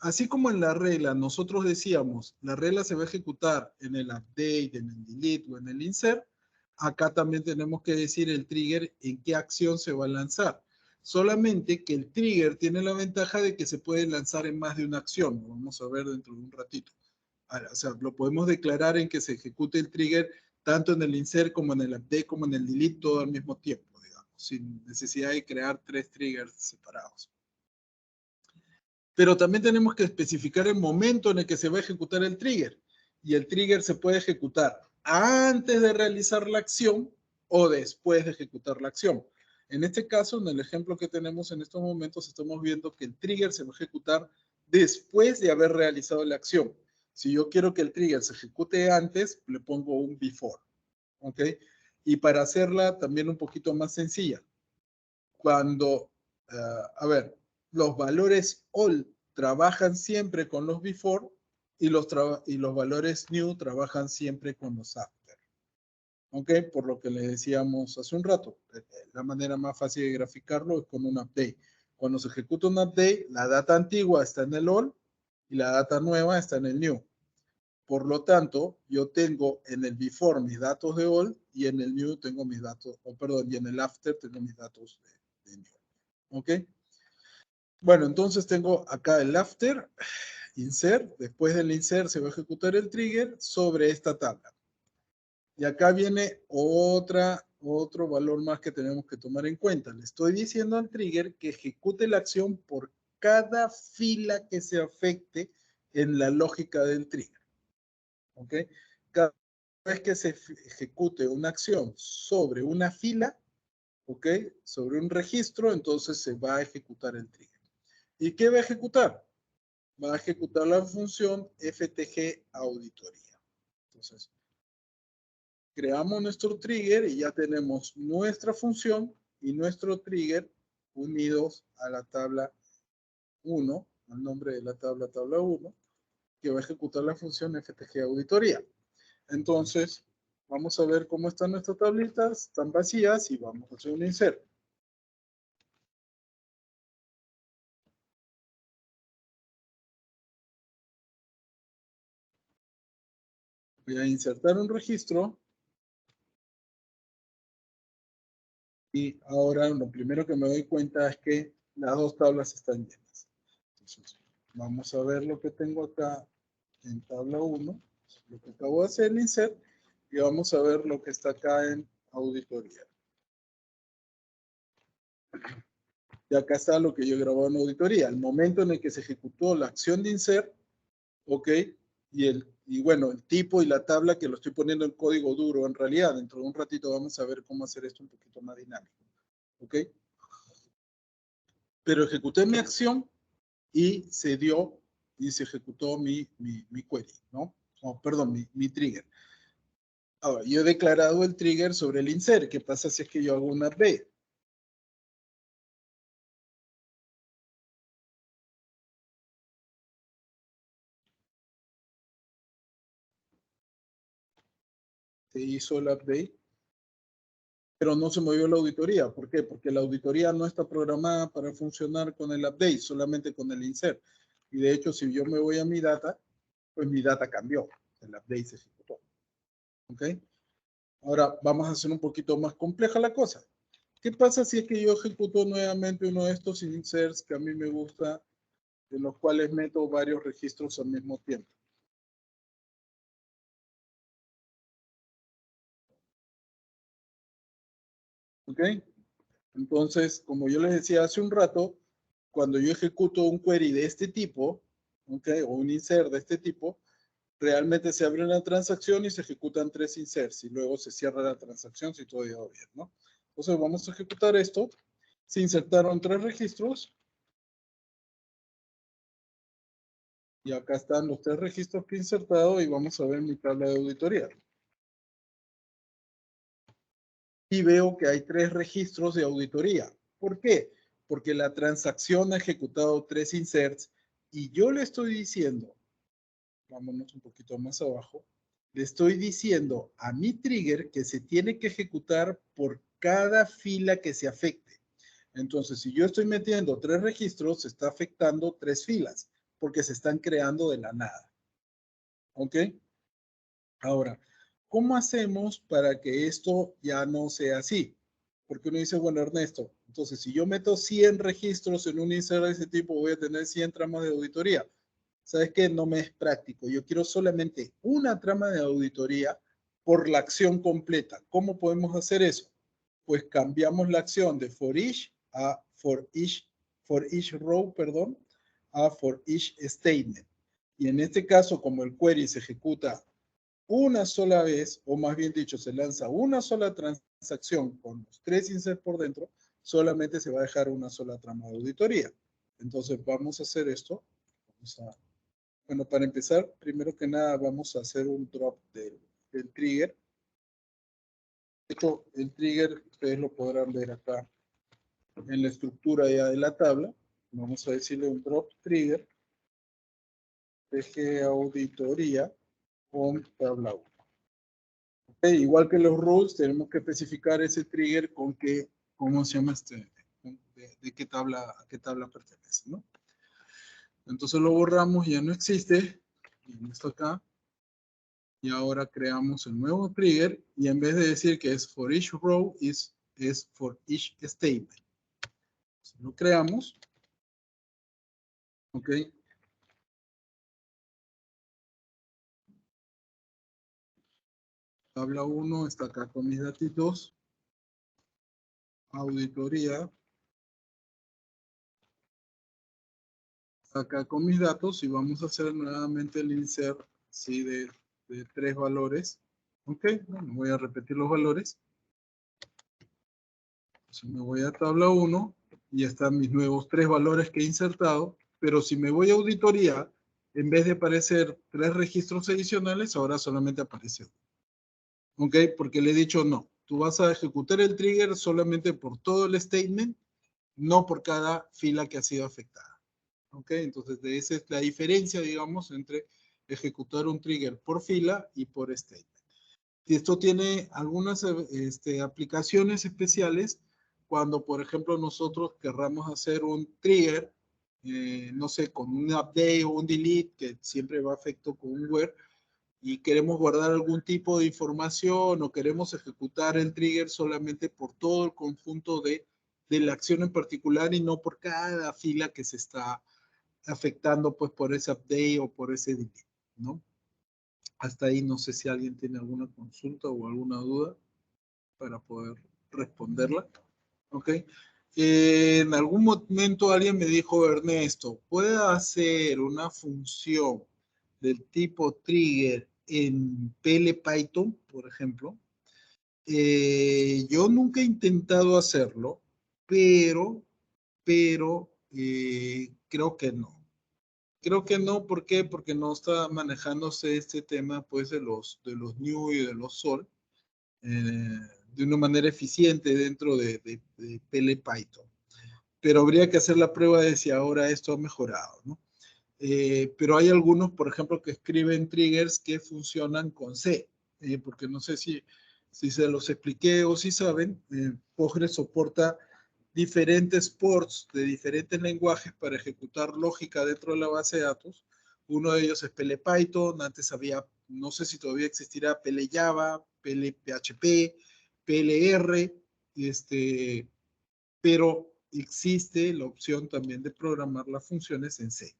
Así como en la regla nosotros decíamos, la regla se va a ejecutar en el update, en el delete o en el insert, acá también tenemos que decir el trigger en qué acción se va a lanzar. Solamente que el trigger tiene la ventaja de que se puede lanzar en más de una acción. Lo vamos a ver dentro de un ratito. O sea, lo podemos declarar en que se ejecute el trigger tanto en el insert como en el update como en el delete todo al mismo tiempo, digamos, sin necesidad de crear 3 triggers separados. Pero también tenemos que especificar el momento en el que se va a ejecutar el trigger. Y el trigger se puede ejecutar antes de realizar la acción o después de ejecutar la acción. En este caso, en el ejemplo que tenemos en estos momentos, estamos viendo que el trigger se va a ejecutar después de haber realizado la acción. Si yo quiero que el trigger se ejecute antes, le pongo un before. ¿Ok? Y para hacerla también un poquito más sencilla, cuando, a ver, los valores all trabajan siempre con los before y los valores new trabajan siempre con los after. ¿Ok? Por lo que le decíamos hace un rato, la manera más fácil de graficarlo es con un update. Cuando se ejecuta un update, la data antigua está en el all y la data nueva está en el new. Por lo tanto, yo tengo en el before mis datos de all y en el new tengo mis datos, perdón, y en el after tengo mis datos de new. ¿Ok? Bueno, entonces tengo acá el after, insert, después del insert se va a ejecutar el trigger sobre esta tabla. Y acá viene otro valor más que tenemos que tomar en cuenta. Le estoy diciendo al trigger que ejecute la acción por cada fila que se afecte en la lógica del trigger. ¿Ok? Cada vez que se ejecute una acción sobre una fila, ¿ok? Sobre un registro, entonces se va a ejecutar el trigger. ¿Y qué va a ejecutar? Va a ejecutar la función FTG auditoría. Entonces, creamos nuestro trigger y ya tenemos nuestra función y nuestro trigger unidos a la tabla 1, al nombre de la tabla 1, que va a ejecutar la función FTG auditoría. Entonces, vamos a ver cómo están nuestras tablitas. Están vacías y vamos a hacer un insert. Voy a insertar un registro. Y ahora lo primero que me doy cuenta es que las dos tablas están llenas. Entonces, vamos a ver lo que tengo acá en tabla 1. Lo que acabo de hacer, el insert. Y vamos a ver lo que está acá en auditoría. Y acá está lo que yo grabé en auditoría. El momento en el que se ejecutó la acción de insert, ¿ok? Y bueno, el tipo y la tabla que lo estoy poniendo en código duro en realidad. Dentro de un ratito vamos a ver cómo hacer esto un poquito más dinámico. ¿Ok? Pero ejecuté mi acción y se dio y se ejecutó mi query, ¿no? Perdón, mi trigger. Ahora, yo he declarado el trigger sobre el insert. ¿Qué pasa si es que yo hago una update? Se hizo el update. pero no se movió la auditoría. ¿Por qué? Porque la auditoría no está programada para funcionar con el update, solamente con el insert. Y de hecho, si yo me voy a mi data, pues mi data cambió. El update se ejecutó. ¿Ok? Ahora vamos a hacer un poquito más compleja la cosa. ¿Qué pasa si es que yo ejecuto nuevamente uno de estos inserts que a mí me gusta, en los cuales meto varios registros al mismo tiempo? ¿Ok? Entonces, como yo les decía hace un rato, cuando yo ejecuto un query de este tipo, ¿ok? O un insert de este tipo, realmente se abre una transacción y se ejecutan 3 inserts y luego se cierra la transacción si todo iba bien, ¿no? Entonces vamos a ejecutar esto. Se insertaron 3 registros. Y acá están los 3 registros que he insertado y vamos a ver mi tabla de auditoría. Y veo que hay 3 registros de auditoría. ¿Por qué? Porque la transacción ha ejecutado 3 inserts y yo le estoy diciendo, vámonos un poquito más abajo, le estoy diciendo a mi trigger que se tiene que ejecutar por cada fila que se afecte. Entonces, si yo estoy metiendo 3 registros, se está afectando 3 filas, porque se están creando de la nada. ¿Ok? Ahora, ¿cómo hacemos para que esto ya no sea así? Porque uno dice, bueno, Ernesto, entonces si yo meto 100 registros en un insert de ese tipo, voy a tener 100 tramas de auditoría. ¿Sabes qué? No me es práctico. Yo quiero solamente una trama de auditoría por la acción completa. ¿Cómo podemos hacer eso? Pues cambiamos la acción de for each row, perdón, a for each statement. Y en este caso, como el query se ejecuta una sola vez, o más bien dicho, se lanza una sola transacción con los 3 inserts por dentro, solamente se va a dejar una sola trama de auditoría. Entonces vamos a hacer esto. Bueno, para empezar, primero que nada vamos a hacer un drop del trigger. Esto, el trigger, ustedes lo podrán ver acá en la estructura ya de la tabla. Vamos a decirle un drop trigger, PG auditoría con tabla 1. Igual que los rules, tenemos que especificar ese trigger con qué, ¿cómo se llama de qué tabla, a qué tabla pertenece, ¿no? Entonces lo borramos, ya no existe, y esto acá, y ahora creamos el nuevo trigger, y en vez de decir que es for each row, es for each statement. Entonces lo creamos, ¿ok? Tabla 1 está acá con mis datitos, auditoría, acá con mis datos y vamos a hacer nuevamente el insert, ¿sí? de 3 valores. Ok, bueno, voy a repetir los valores. Entonces me voy a tabla 1 y están mis nuevos 3 valores que he insertado, pero si me voy a auditoría, en vez de aparecer 3 registros adicionales, ahora solamente aparece 1. Ok, porque le he dicho no, tú vas a ejecutar el trigger solamente por todo el statement, no por cada fila que ha sido afectada. ¿Ok? Entonces, esa es la diferencia, digamos, entre ejecutar un trigger por fila y por statement. Y esto tiene algunas aplicaciones especiales cuando, por ejemplo, nosotros querramos hacer un trigger, no sé, con un update o un delete, que siempre va a efecto con un where, y queremos guardar algún tipo de información o queremos ejecutar el trigger solamente por todo el conjunto de la acción en particular y no por cada fila que se está afectando pues por ese update o por ese delete, ¿no? Hasta ahí no sé si alguien tiene alguna consulta o alguna duda para poder responderla. ¿Ok? En algún momento alguien me dijo, Ernesto, ¿puede hacer una función del tipo trigger en PL/Python, por ejemplo? Yo nunca he intentado hacerlo, pero creo que no. Creo que no, ¿por qué? Porque no está manejándose este tema pues de los new y de los sol de una manera eficiente dentro de PL/Python. Pero habría que hacer la prueba de si ahora esto ha mejorado, ¿no? Pero hay algunos, por ejemplo, que escriben triggers que funcionan con C, porque no sé si se los expliqué o si saben, Postgres soporta diferentes ports de diferentes lenguajes para ejecutar lógica dentro de la base de datos. Uno de ellos es PL-Python, antes había, no sé si todavía existirá PL-Java, PL-PHP, PLR, pero existe la opción también de programar las funciones en C.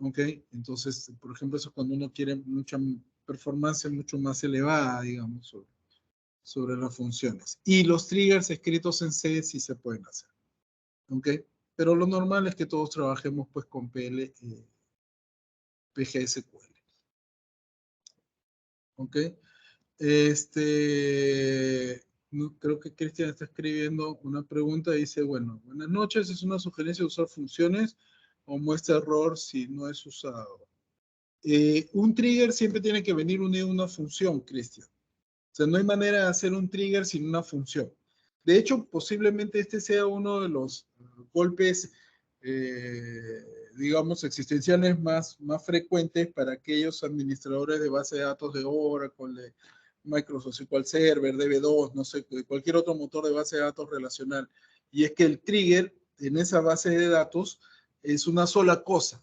¿Ok? Entonces, por ejemplo, eso cuando uno quiere mucha performance mucho más elevada, digamos, sobre las funciones. Y los triggers escritos en C sí se pueden hacer. ¿Ok? Pero lo normal es que todos trabajemos pues con PGSQL. ¿Ok? Creo que Cristian está escribiendo una pregunta. Dice, bueno, buenas noches, ¿es una sugerencia usar funciones o muestra error si no es usado? Un trigger siempre tiene que venir unido a una función, Cristian. O sea, no hay manera de hacer un trigger sin una función. De hecho, posiblemente este sea uno de los golpes, digamos, existenciales más frecuentes para aquellos administradores de base de datos de Oracle, de Microsoft SQL Server, DB2, no sé, de cualquier otro motor de base de datos relacional. Y es que el trigger en esa base de datos es una sola cosa,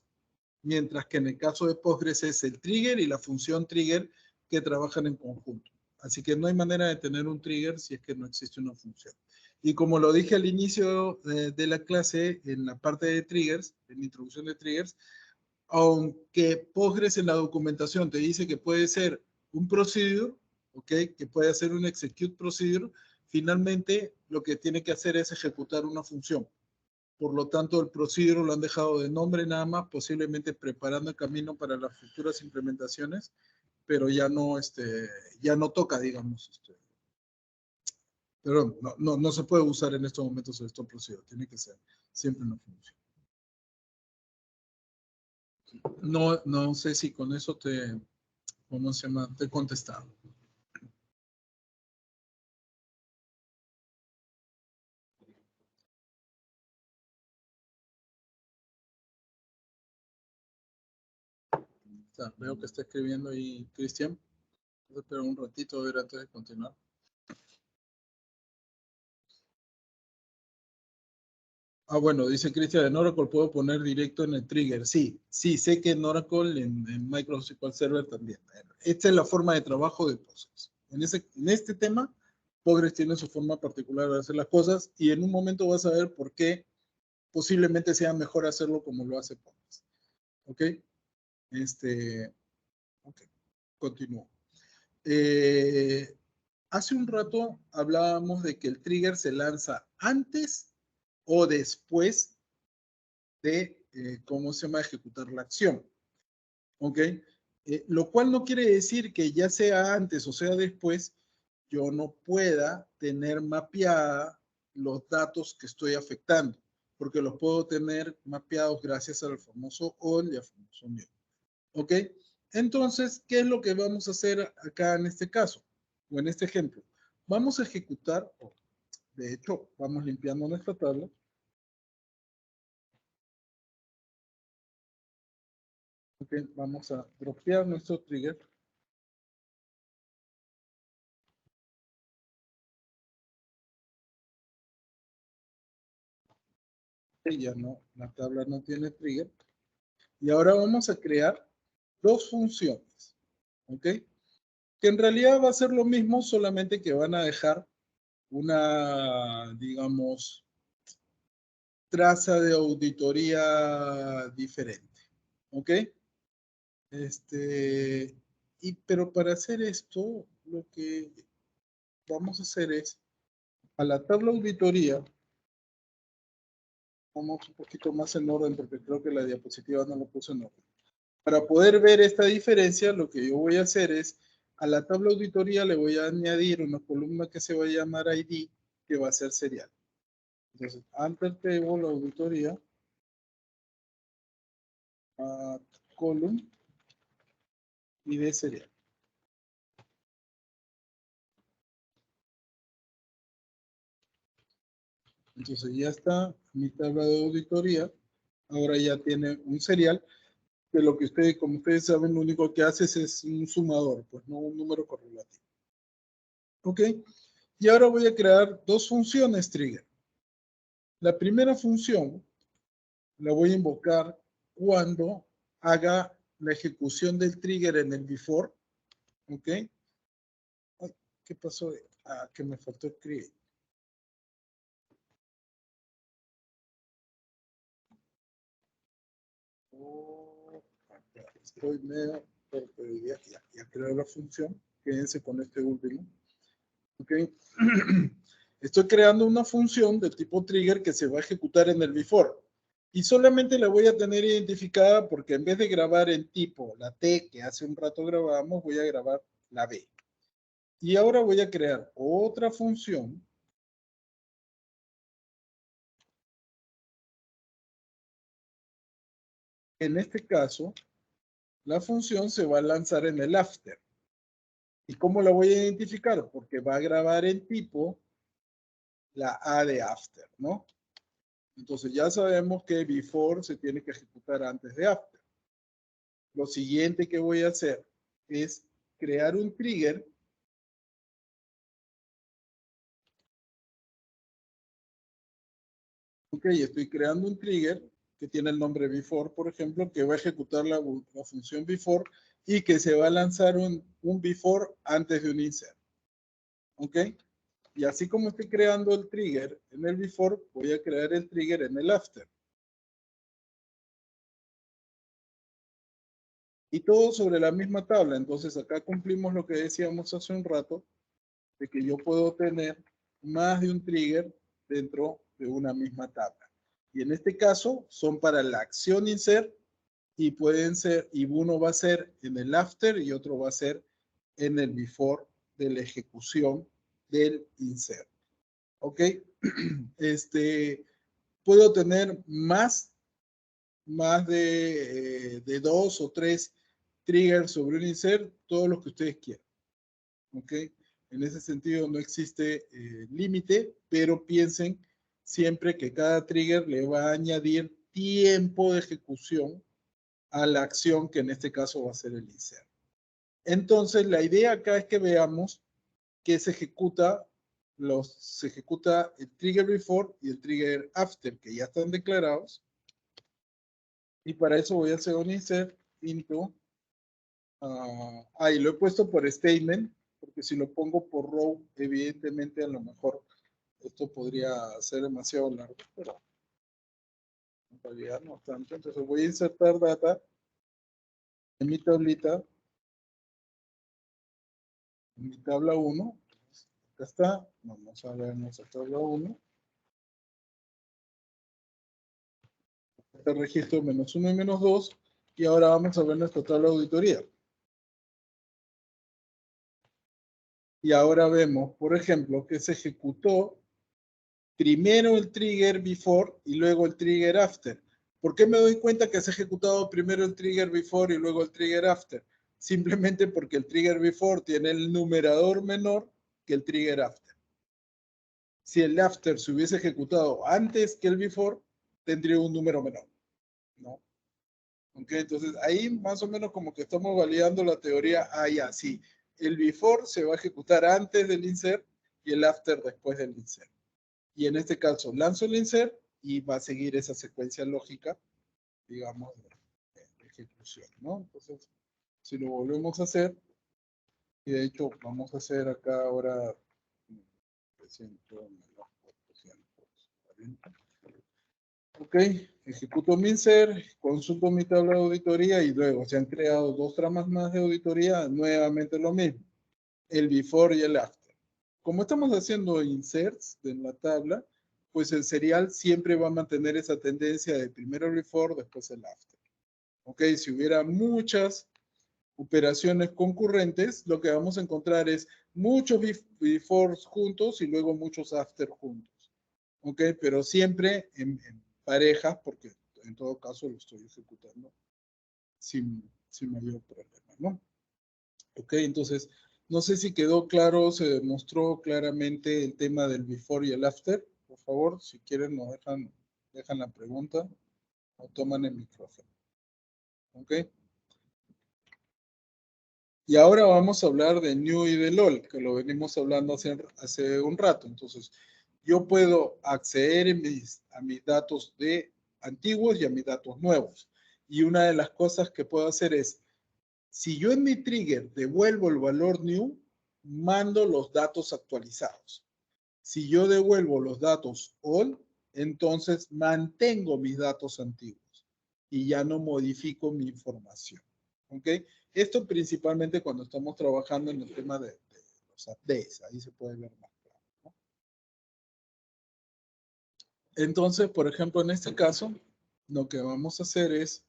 mientras que en el caso de Postgres es el trigger y la función trigger que trabajan en conjunto. Así que no hay manera de tener un trigger si es que no existe una función. Y como lo dije al inicio de la clase, en la parte de triggers, en la introducción de triggers, aunque Postgres en la documentación te dice que puede ser un procedure, ¿ok? Que puede ser un execute procedure, finalmente lo que tiene que hacer es ejecutar una función. Por lo tanto, el procedure lo han dejado de nombre nada más, posiblemente preparando el camino para las futuras implementaciones, pero ya no toca, digamos. Perdón, no se puede usar en estos momentos el stop procedure, tiene que ser siempre una función. No sé si con eso ¿cómo se llama? Te he contestado. Veo que está escribiendo ahí Cristian. Voy a esperar un ratito a ver antes de continuar. Bueno, dice Cristian, en Oracle puedo poner directo en el trigger. Sí, sé que en Oracle, en Microsoft SQL Server también. Esta es la forma de trabajo de Postgres. En este tema, Postgres tiene su forma particular de hacer las cosas y en un momento vas a ver por qué posiblemente sea mejor hacerlo como lo hace Postgres. ¿Ok? Ok, continúo. Hace un rato hablábamos de que el trigger se lanza antes o después de cómo se llama ejecutar la acción. ¿Ok? Lo cual no quiere decir que ya sea antes o sea después, yo no pueda tener mapeada los datos que estoy afectando, porque los puedo tener mapeados gracias al famoso all y al famoso new. ¿Ok? Entonces, ¿qué es lo que vamos a hacer acá en este caso? O en este ejemplo. Vamos a ejecutar, de hecho, vamos limpiando nuestra tabla. Ok, vamos a dropear nuestro trigger. Ya no, la tabla no tiene trigger. Y ahora vamos a crear dos funciones, ¿ok? Que en realidad va a ser lo mismo, solamente que van a dejar una, digamos, traza de auditoría diferente, ¿ok? Pero para hacer esto, lo que vamos a hacer es, a la tabla auditoría, vamos un poquito más en orden porque creo que la diapositiva no la puse en orden. Para poder ver esta diferencia, lo que yo voy a hacer es, a la tabla auditoría le voy a añadir una columna que se va a llamar ID, que va a ser serial. Entonces, Alter Table auditoría, column, ID serial. Entonces ya está mi tabla de auditoría. Ahora ya tiene un serial, que lo que ustedes, como ustedes saben, lo único que hace es un sumador, pues no un número correlativo. ¿Ok? Y ahora voy a crear dos funciones trigger. La primera función la voy a invocar cuando haga la ejecución del trigger en el before. ¿Ok? Ay, ¿qué pasó? Ah, que me faltó el create. Oh, acá estoy medio, pero ya creo la función. Quédense con este último. ¿Ok? Estoy creando una función de tipo trigger que se va a ejecutar en el before. Y solamente la voy a tener identificada porque en vez de grabar en tipo la T que hace un rato grabamos, voy a grabar la B. Y ahora voy a crear otra función. En este caso, la función se va a lanzar en el after. ¿Y cómo la voy a identificar? Porque va a grabar en tipo la A de after, ¿no? Entonces ya sabemos que before se tiene que ejecutar antes de after. Lo siguiente que voy a hacer es crear un trigger. Ok, estoy creando un trigger que tiene el nombre before, por ejemplo, que va a ejecutar la función before y que se va a lanzar un before antes de un insert. Ok, y así como estoy creando el trigger en el before, voy a crear el trigger en el after. Y todo sobre la misma tabla. Entonces acá cumplimos lo que decíamos hace un rato, de que yo puedo tener más de un trigger dentro de una misma tabla. Y en este caso son para la acción insert y pueden ser, y uno va a ser en el after y otro va a ser en el before de la ejecución del insert. ¿Ok? Puedo tener más de 2 o 3 triggers sobre un insert, todos los que ustedes quieran. ¿Ok? En ese sentido no existe límite, pero piensen siempre que cada trigger le va a añadir tiempo de ejecución a la acción que en este caso va a ser el insert. Entonces la idea acá es que veamos que se ejecuta el trigger before y el trigger after, que ya están declarados. Y para eso voy a hacer un insert into. Ahí lo he puesto por statement, porque si lo pongo por row, evidentemente a lo mejor esto podría ser demasiado largo, pero en realidad no tanto. Entonces voy a insertar data en mi tablita, en mi tabla 1. Acá está. Vamos a ver nuestra tabla 1. Este registro -1 y -2. Y ahora vamos a ver nuestra tabla de auditoría. Y ahora vemos, por ejemplo, que se ejecutó primero el trigger before y luego el trigger after. ¿Por qué me doy cuenta que se ha ejecutado primero el trigger before y luego el trigger after? Simplemente porque el trigger before tiene el numerador menor que el trigger after. Si el after se hubiese ejecutado antes que el before, tendría un número menor, ¿no? Ok, entonces ahí más o menos como que estamos validando la teoría, ya, sí, el before se va a ejecutar antes del insert y el after después del insert. Y en este caso lanzo el insert y va a seguir esa secuencia lógica, digamos, de ejecución, ¿no? Entonces, si lo volvemos a hacer, y de hecho vamos a hacer acá ahora 300 menos 440. Ok, ejecuto mi insert, consulto mi tabla de auditoría y luego se han creado 2 tramas más de auditoría, nuevamente lo mismo, el before y el after. Como estamos haciendo inserts en la tabla, pues el serial siempre va a mantener esa tendencia de primero el before, después el after. Ok, si hubiera muchas operaciones concurrentes, lo que vamos a encontrar es muchos befores juntos y luego muchos after juntos. Ok, pero siempre en parejas, porque en todo caso lo estoy ejecutando sin mayor problema, ¿no? Ok, entonces, no sé si quedó claro, se demostró claramente el tema del before y el after. Por favor, si quieren, nos dejan la pregunta o toman el micrófono. Ok. Y ahora vamos a hablar de new y de LOL, que lo venimos hablando hace un rato. Entonces, yo puedo acceder a mis datos antiguos y a mis datos nuevos. Y una de las cosas que puedo hacer es, si yo en mi trigger devuelvo el valor new, mando los datos actualizados. Si yo devuelvo los datos all, entonces mantengo mis datos antiguos y ya no modifico mi información. ¿Ok? Esto principalmente cuando estamos trabajando en el tema de los updates. Ahí se puede ver más claro, ¿no? Entonces, por ejemplo, en este caso, lo que vamos a hacer es,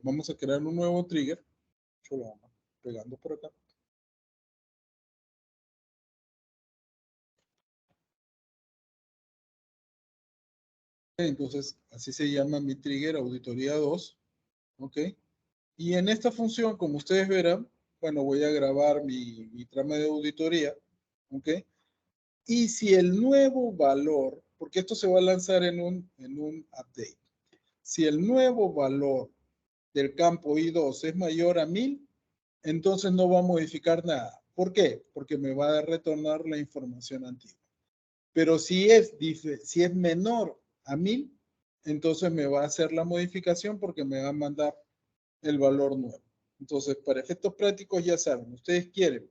vamos a crear un nuevo trigger. Yo lo vamos pegando por acá. Entonces, así se llama mi trigger auditoría 2. ¿Ok? Y en esta función, como ustedes verán, bueno, voy a grabar mi trama de auditoría. ¿Ok? Y si el nuevo valor, porque esto se va a lanzar en un update, si el nuevo valor del campo I2 es mayor a 1000, entonces no va a modificar nada. ¿Por qué? Porque me va a retornar la información antigua. Pero si es menor a 1000, entonces me va a hacer la modificación porque me va a mandar el valor nuevo. Entonces, para efectos prácticos ya saben, ustedes quieren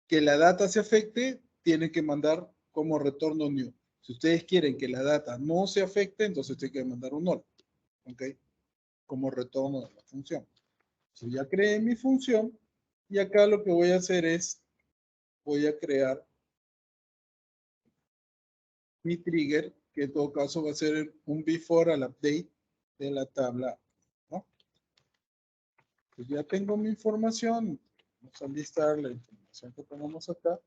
que la data se afecte, tienen que mandar como retorno new. Si ustedes quieren que la data no se afecte, entonces tienen que mandar un null, ¿ok? Como retorno de la función. Si ya creé mi función, y acá lo que voy a hacer es, voy a crear mi trigger, que en todo caso va a ser un before al update de la tabla, ¿no? Pues ya tengo mi información, vamos a listar la información que tenemos acá.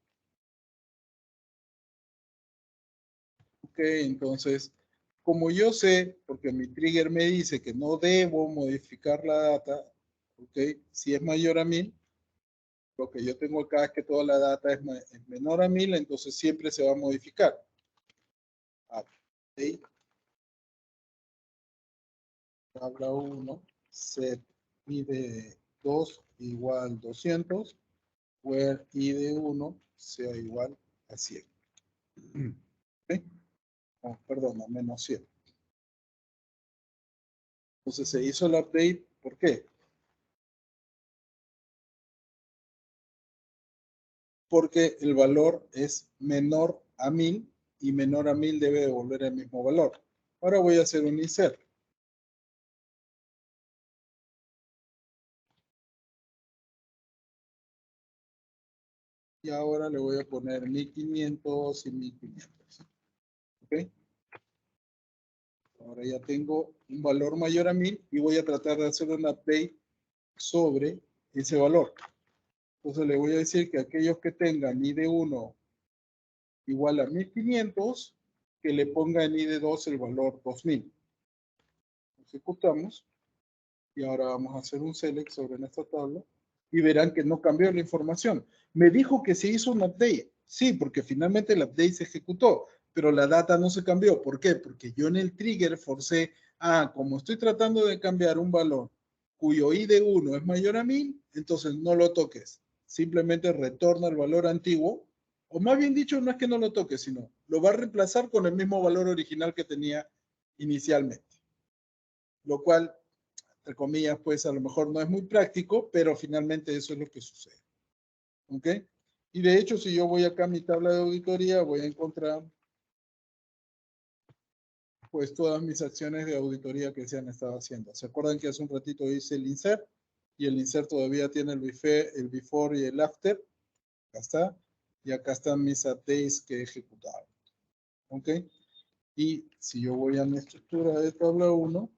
Ok, entonces, como yo sé, porque mi trigger me dice que no debo modificar la data, ok, si es mayor a 1000, lo que yo tengo acá es que toda la data es menor a 1000, entonces siempre se va a modificar. Update, tabla 1, set id2 igual 200, where id1 sea igual a 100. ¿Okay? Oh, perdón, a menos 100. Entonces se hizo el update, ¿por qué? Porque el valor es menor a 1000 y menor a 1000 debe devolver el mismo valor. Ahora voy a hacer un insert. Y ahora le voy a poner 1500 y 1500. ¿Ok? Ahora ya tengo un valor mayor a 1000 y voy a tratar de hacer un update sobre ese valor. Entonces le voy a decir que aquellos que tengan ID1 igual a 1500, que le ponga en ID2 el valor 2000. Ejecutamos. Y ahora vamos a hacer un select sobre esta tabla y verán que no cambió la información. Me dijo que se hizo un update. Sí, porque finalmente el update se ejecutó, pero la data no se cambió. ¿Por qué? Porque yo en el trigger forcé, como estoy tratando de cambiar un valor cuyo ID1 es mayor a 1000, entonces no lo toques. Simplemente retorna el valor antiguo, o más bien dicho, no es que no lo toques, sino lo va a reemplazar con el mismo valor original que tenía inicialmente. Lo cual, entre comillas, pues a lo mejor no es muy práctico, pero finalmente eso es lo que sucede. ¿Ok? Y de hecho, si yo voy acá a mi tabla de auditoría, voy a encontrar pues todas mis acciones de auditoría que se han estado haciendo. ¿Se acuerdan que hace un ratito hice el insert? Y el insert todavía tiene el before y el after. Acá está. Y acá están mis updates que he ejecutado. ¿Ok? Y si yo voy a mi estructura de tabla 1,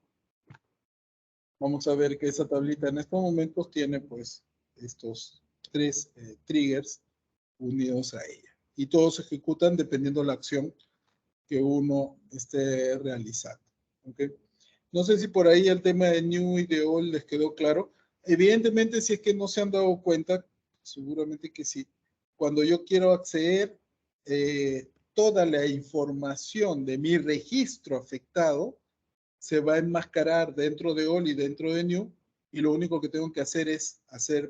vamos a ver que esa tablita en estos momentos tiene pues estos tres triggers unidos a ella. Y todos se ejecutan dependiendo de la acción que uno esté realizando. ¿Okay? No sé si por ahí el tema de new y de old les quedó claro. Evidentemente, si es que no se han dado cuenta, seguramente que sí. Cuando yo quiero acceder toda la información de mi registro afectado, se va a enmascarar dentro de all y dentro de new y lo único que tengo que hacer es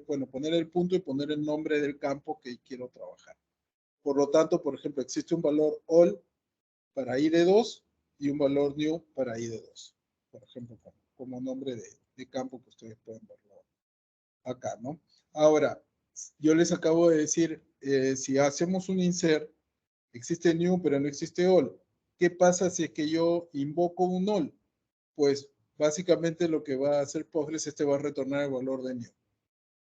bueno, poner el punto y poner el nombre del campo que quiero trabajar. Por lo tanto, por ejemplo, existe un valor all para id2 y un valor new para id2. Por ejemplo, como nombre de campo que ustedes pueden verlo acá, ¿no? Ahora, yo les acabo de decir, si hacemos un insert, existe new, pero no existe all. ¿Qué pasa si es que yo invoco un all? Pues básicamente lo que va a hacer Postgres, va a retornar el valor de new.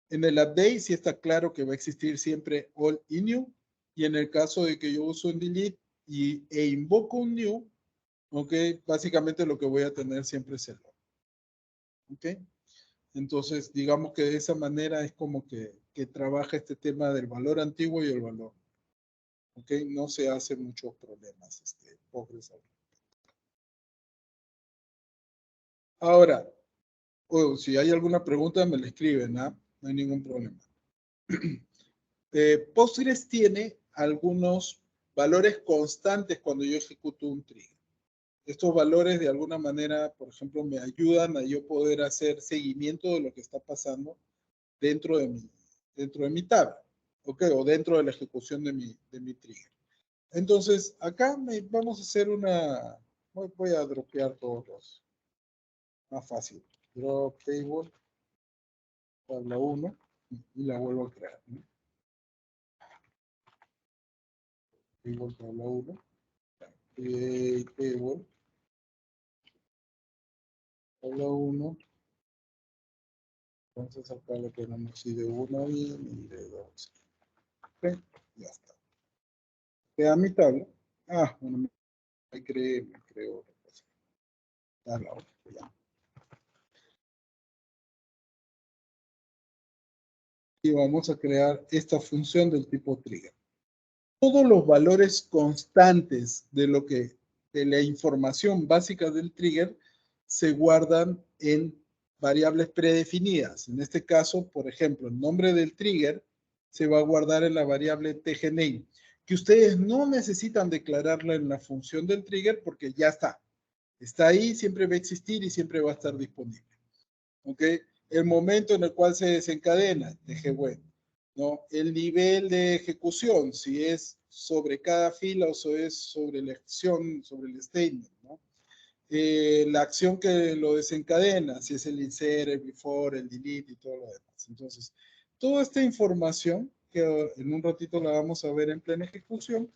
En el update sí está claro que va a existir siempre all y new, y en el caso de que yo uso un delete e invoco un new, ¿ok? Básicamente lo que voy a tener siempre es el all, ¿ok? Entonces, digamos que de esa manera es como que trabaja este tema del valor antiguo y el valor, ¿ok? No se hace muchos problemas, Postgres. Ahora, si hay alguna pregunta, me la escriben, ¿ah? No hay ningún problema. Postgres tiene algunos valores constantes cuando yo ejecuto un trigger. Estos valores de alguna manera, por ejemplo, me ayudan a yo poder hacer seguimiento de lo que está pasando dentro de mi tabla, ¿ok? O dentro de la ejecución de mi trigger. Entonces, acá vamos a hacer voy a dropear todos los, más fácil. Drop table, tabla 1, y la vuelvo a crear, ¿no? Table, tabla 1. Table, tabla 1. Entonces acá le ponemos ID1 y ID2. Ok, ya está. Queda mi tabla. Bueno, me creo otra cosa. Tabla 1, ya. Y vamos a crear esta función del tipo trigger. Todos los valores constantes de la información básica del trigger se guardan en variables predefinidas. En este caso, por ejemplo, el nombre del trigger se va a guardar en la variable tgname, que ustedes no necesitan declararla en la función del trigger porque ya está. Está ahí, siempre va a existir y siempre va a estar disponible. ¿Ok? El momento en el cual se desencadena, dejé bueno. ¿No? El nivel de ejecución, si es sobre cada fila o si es sobre la acción, sobre el statement, ¿no? La acción que lo desencadena, si es el insert, el before, el delete y todo lo demás. Entonces, toda esta información, que en un ratito la vamos a ver en plena ejecución,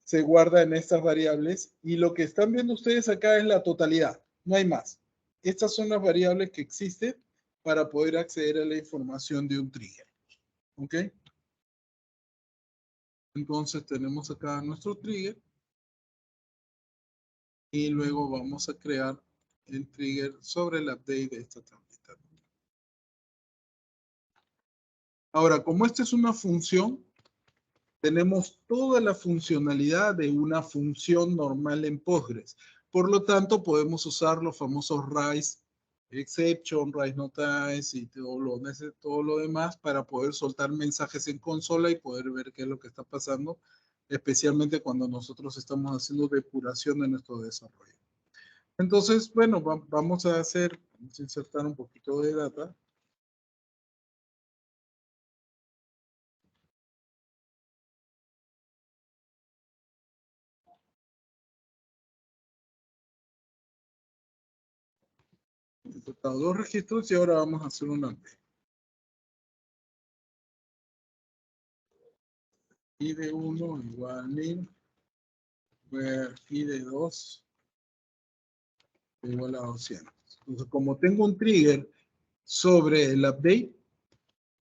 se guarda en estas variables y lo que están viendo ustedes acá es la totalidad, no hay más. Estas son las variables que existen para poder acceder a la información de un trigger. ¿Ok? Entonces tenemos acá nuestro trigger y luego vamos a crear el trigger sobre el update de esta tablita. Ahora, como esta es una función, tenemos toda la funcionalidad de una función normal en Postgres. Por lo tanto, podemos usar los famosos rise exception, rise notice y todo lo demás para poder soltar mensajes en consola y poder ver qué es lo que está pasando, especialmente cuando nosotros estamos haciendo depuración de nuestro desarrollo. Entonces, bueno, vamos a insertar un poquito de data. He insertado 2 registros y ahora vamos a hacer una update. ID1 igual 1000, where ID2 igual a 200. Entonces, como tengo un trigger sobre el update,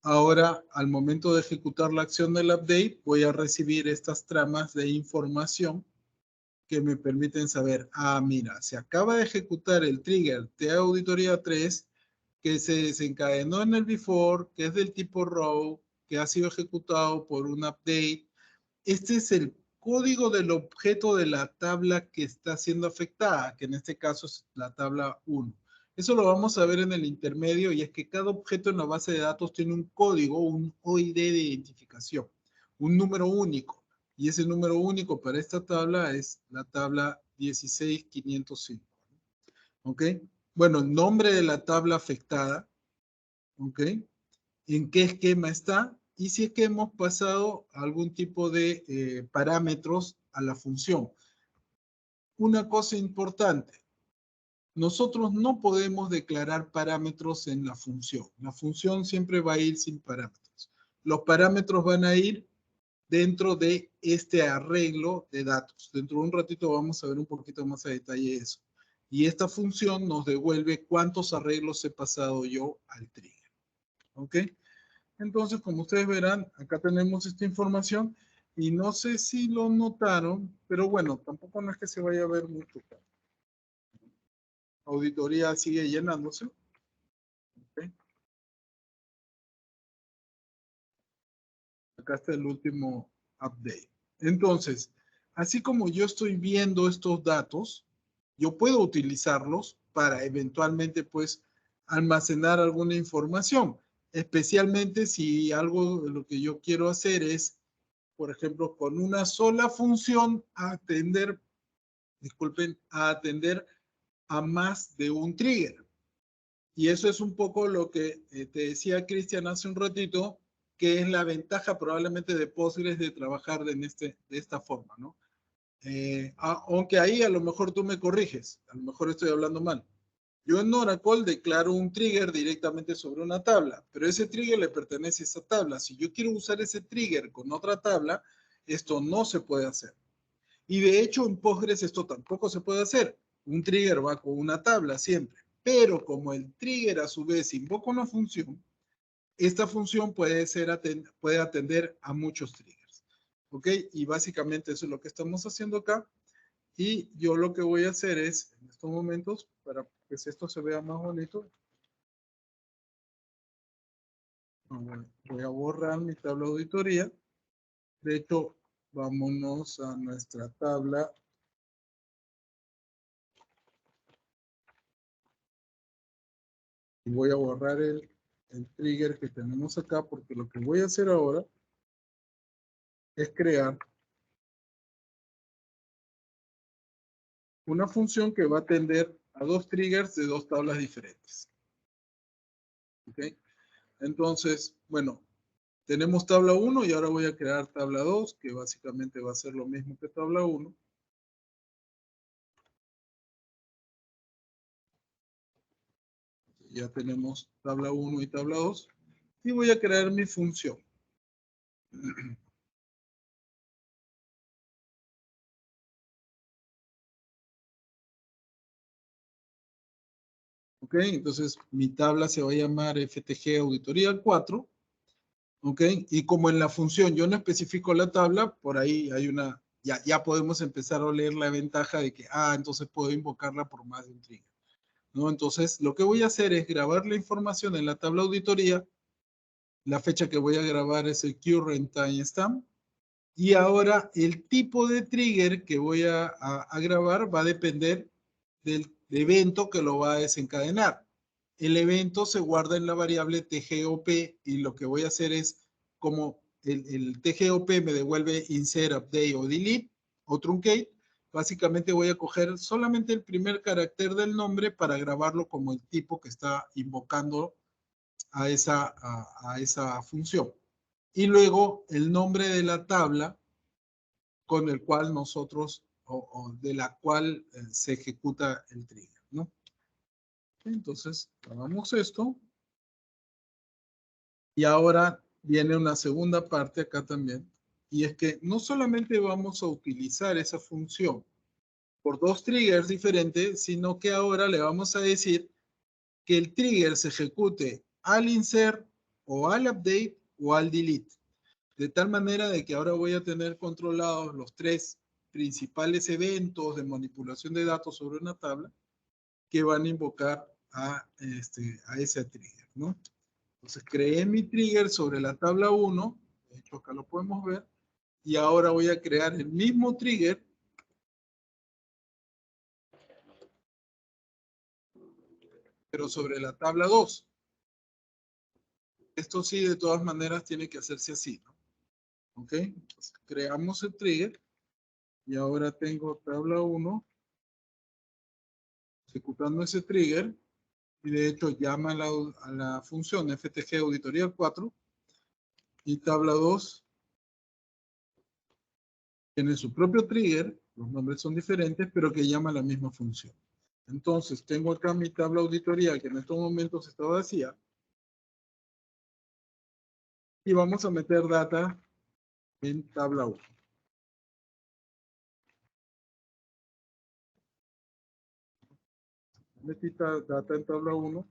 ahora al momento de ejecutar la acción del update, voy a recibir estas tramas de información que me permiten saber, mira, se acaba de ejecutar el trigger de auditoría 3 que se desencadenó en el before, que es del tipo row, que ha sido ejecutado por un update. Este es el código del objeto de la tabla que está siendo afectada, que en este caso es la tabla 1. Eso lo vamos a ver en el intermedio y es que cada objeto en la base de datos tiene un código, un OID de identificación, un número único. Y ese número único para esta tabla es la tabla 16505. ¿Ok? Bueno, el nombre de la tabla afectada ¿ok? En qué esquema está y si es que hemos pasado algún tipo de parámetros a la función. Una cosa importante, nosotros no podemos declarar parámetros en la función. La función siempre va a ir sin parámetros. Los parámetros van a ir dentro de este arreglo de datos. Dentro de un ratito vamos a ver un poquito más a detalle eso. Y esta función nos devuelve cuántos arreglos he pasado yo al trigger. ¿Ok? Entonces, como ustedes verán, acá tenemos esta información y no sé si lo notaron, pero bueno, tampoco no es que se vaya a ver mucho. Auditoría sigue llenándose. ¿Ok? Acá está el último update. Entonces, así como yo estoy viendo estos datos, yo puedo utilizarlos para eventualmente, pues, almacenar alguna información, especialmente si algo de lo que yo quiero hacer es, por ejemplo, con una sola función atender, disculpen, a atender a más de un trigger. Y eso es un poco lo que te decía Cristian hace un ratito, que es la ventaja probablemente de Postgres de trabajar de esta forma, ¿no? Aunque ahí a lo mejor tú me corriges, a lo mejor estoy hablando mal. Yo en Oracle declaro un trigger directamente sobre una tabla, pero ese trigger le pertenece a esa tabla. Si yo quiero usar ese trigger con otra tabla, esto no se puede hacer. Y de hecho en Postgres esto tampoco se puede hacer. Un trigger va con una tabla siempre. Pero como el trigger a su vez invoca una función, esta función puede atender a muchos triggers. ¿Ok? Y básicamente eso es lo que estamos haciendo acá. Y yo lo que voy a hacer es, en estos momentos, para que esto se vea más bonito, voy a borrar mi tabla de auditoría. De hecho, vámonos a nuestra tabla. Y voy a borrar el trigger que tenemos acá, porque lo que voy a hacer ahora es crear una función que va a atender a dos triggers de dos tablas diferentes. ¿Ok? Entonces, bueno, tenemos tabla 1 y ahora voy a crear tabla 2, que básicamente va a ser lo mismo que tabla 1. Ya tenemos tabla 1 y tabla 2. Y voy a crear mi función. ¿Ok? Entonces, mi tabla se va a llamar FTG Auditoría 4. ¿Ok? Y como en la función yo no especifico la tabla, por ahí hay ya podemos empezar a leer la ventaja de que, entonces puedo invocarla por más de un trigger. ¿No? Entonces, lo que voy a hacer es grabar la información en la tabla auditoría. La fecha que voy a grabar es el current timestamp. Y ahora el tipo de trigger que voy a grabar va a depender del evento que lo va a desencadenar. El evento se guarda en la variable TGOP y lo que voy a hacer es, como el TGOP me devuelve insert, update o delete o truncate, básicamente voy a coger solamente el primer carácter del nombre para grabarlo como el tipo que está invocando a esa función. Y luego el nombre de la tabla con el cual nosotros, o de la cual se ejecuta el trigger, ¿no? Entonces, hagamos esto. Y ahora viene una segunda parte acá también. Y es que no solamente vamos a utilizar esa función por dos triggers diferentes, sino que ahora le vamos a decir que el trigger se ejecute al insert o al update o al delete. De tal manera de que ahora voy a tener controlados los tres principales eventos de manipulación de datos sobre una tabla que van a invocar a ese trigger, ¿no? Entonces creé mi trigger sobre la tabla 1, de hecho acá lo podemos ver, y ahora voy a crear el mismo trigger, pero sobre la tabla 2. Esto sí, de todas maneras, tiene que hacerse así, ¿no? ¿Ok? Entonces, creamos el trigger y ahora tengo tabla 1 ejecutando ese trigger y de hecho llama a la función ftg auditoría 4 y tabla 2 tiene su propio trigger, los nombres son diferentes, pero que llama a la misma función. Entonces, tengo acá mi tabla auditoría que en estos momentos está vacía. Y vamos a meter data en tabla 1. Metí data en tabla 1.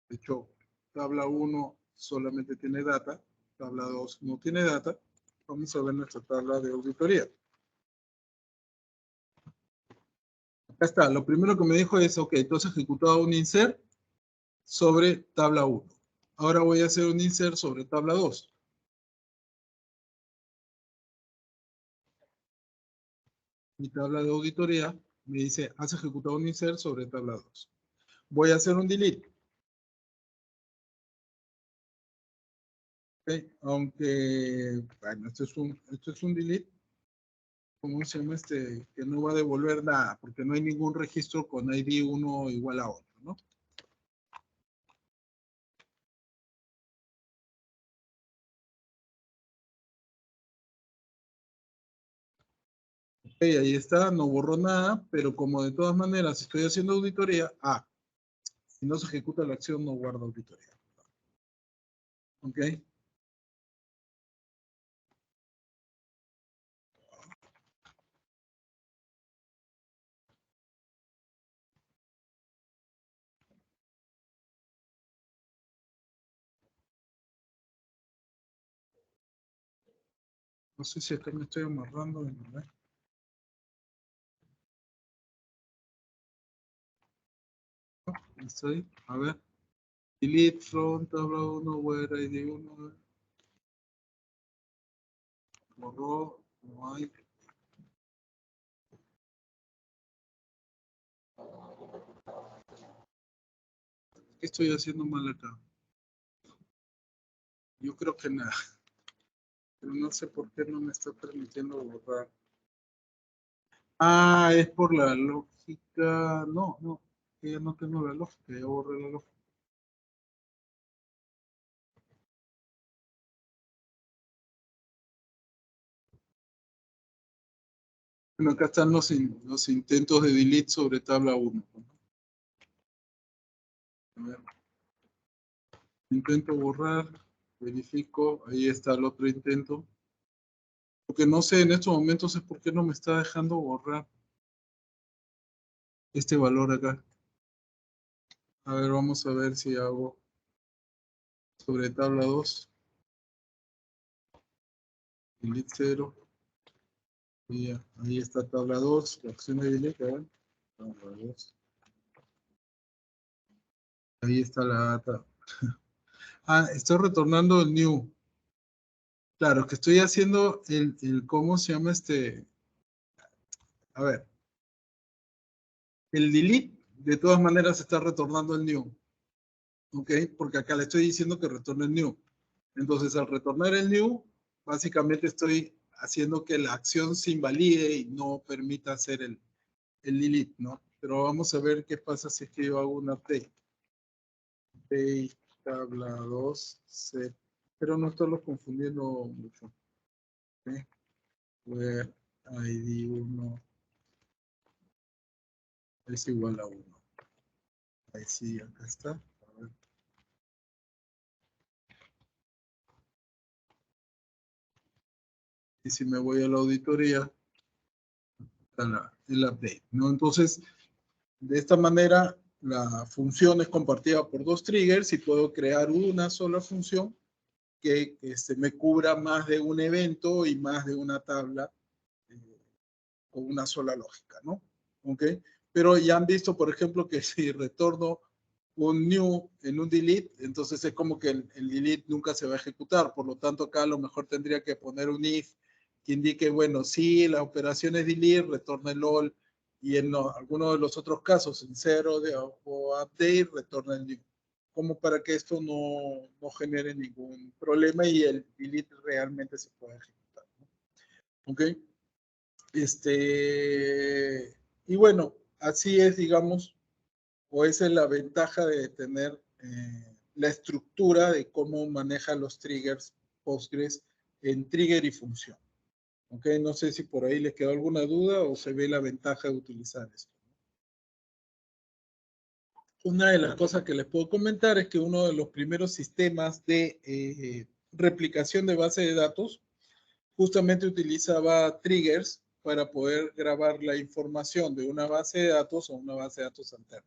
De hecho, tabla 1 solamente tiene data. Tabla 2 no tiene data. Vamos a ver nuestra tabla de auditoría. Acá está. Lo primero que me dijo es, ok, entonces ejecutado un insert sobre tabla 1. Ahora voy a hacer un insert sobre tabla 2. Mi tabla de auditoría me dice, has ejecutado un insert sobre tabla 2. Voy a hacer un delete. Okay. Aunque, bueno, esto es un delete. ¿Cómo se llama este? Que no va a devolver nada, porque no hay ningún registro con ID 1 igual a otro, ¿no? Ok, ahí está, no borró nada, pero como de todas maneras estoy haciendo auditoría, si no se ejecuta la acción, no guarda auditoría. ¿Ok? No sé si acá me estoy amarrando, ¿verdad? Estoy, a ver. Delete from tabla 1, where ID 1, borró, no hay. ¿Qué estoy haciendo mal acá? Yo creo que nada, pero no sé por qué no me está permitiendo borrar. Es por la lógica. No, que ya no tengo la lógica, ya borré la lógica. Bueno, acá están los intentos de delete sobre tabla 1. A ver, intento borrar, verifico, ahí está el otro intento. Lo que no sé en estos momentos es por qué no me está dejando borrar este valor acá. A ver, vamos a ver si hago sobre tabla 2. Delete 0. Y ya, ahí está tabla 2, la opción de delete, ¿verdad? Tabla 2. Ahí está la data. Estoy retornando el new. Claro, que estoy haciendo ¿cómo se llama este? A ver, el delete de todas maneras está retornando el new. ¿Ok? Porque acá le estoy diciendo que retorne el new. Entonces, al retornar el new, básicamente estoy haciendo que la acción se invalide y no permita hacer el delete, ¿no? Pero vamos a ver qué pasa si es que yo hago un update. Update, tabla 2, set. Pero no estoy confundiendo mucho. ¿Okay? Where ID 1 es igual a 1. Ahí sí, acá está. A ver. Y si me voy a la auditoría, está el update, ¿no? Entonces, de esta manera, la función es compartida por dos triggers y puedo crear una sola función que me cubra más de un evento y más de una tabla con una sola lógica, ¿no? ¿Ok? Pero ya han visto, por ejemplo, que si retorno un new en un delete, entonces es como que el delete nunca se va a ejecutar. Por lo tanto, acá a lo mejor tendría que poner un if que indique, bueno, si la operación es delete, retorna el all, y en alguno de los otros casos, en cero o update, retorna el new. Como para que esto no genere ningún problema y el delete realmente se pueda ejecutar, ¿no? ¿Ok? Y bueno, así es, digamos, o esa es la ventaja de tener la estructura de cómo maneja los triggers Postgres en trigger y función. ¿Ok? No sé si por ahí les quedó alguna duda o se ve la ventaja de utilizar esto. Una de las cosas que les puedo comentar es que uno de los primeros sistemas de replicación de base de datos justamente utilizaba triggers para poder grabar la información de una base de datos a una base de datos alterna.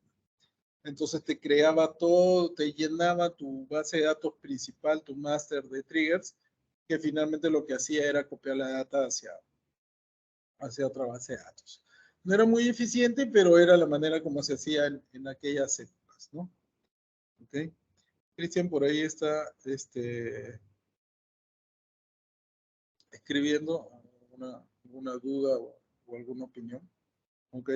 Entonces te creaba todo, te llenaba tu base de datos principal, tu master de triggers, que finalmente lo que hacía era copiar la data hacia otra base de datos. No era muy eficiente, pero era la manera como se hacía en aquellas épocas, ¿no? ¿Ok? Cristian por ahí está escribiendo alguna duda o alguna opinión. ¿Ok?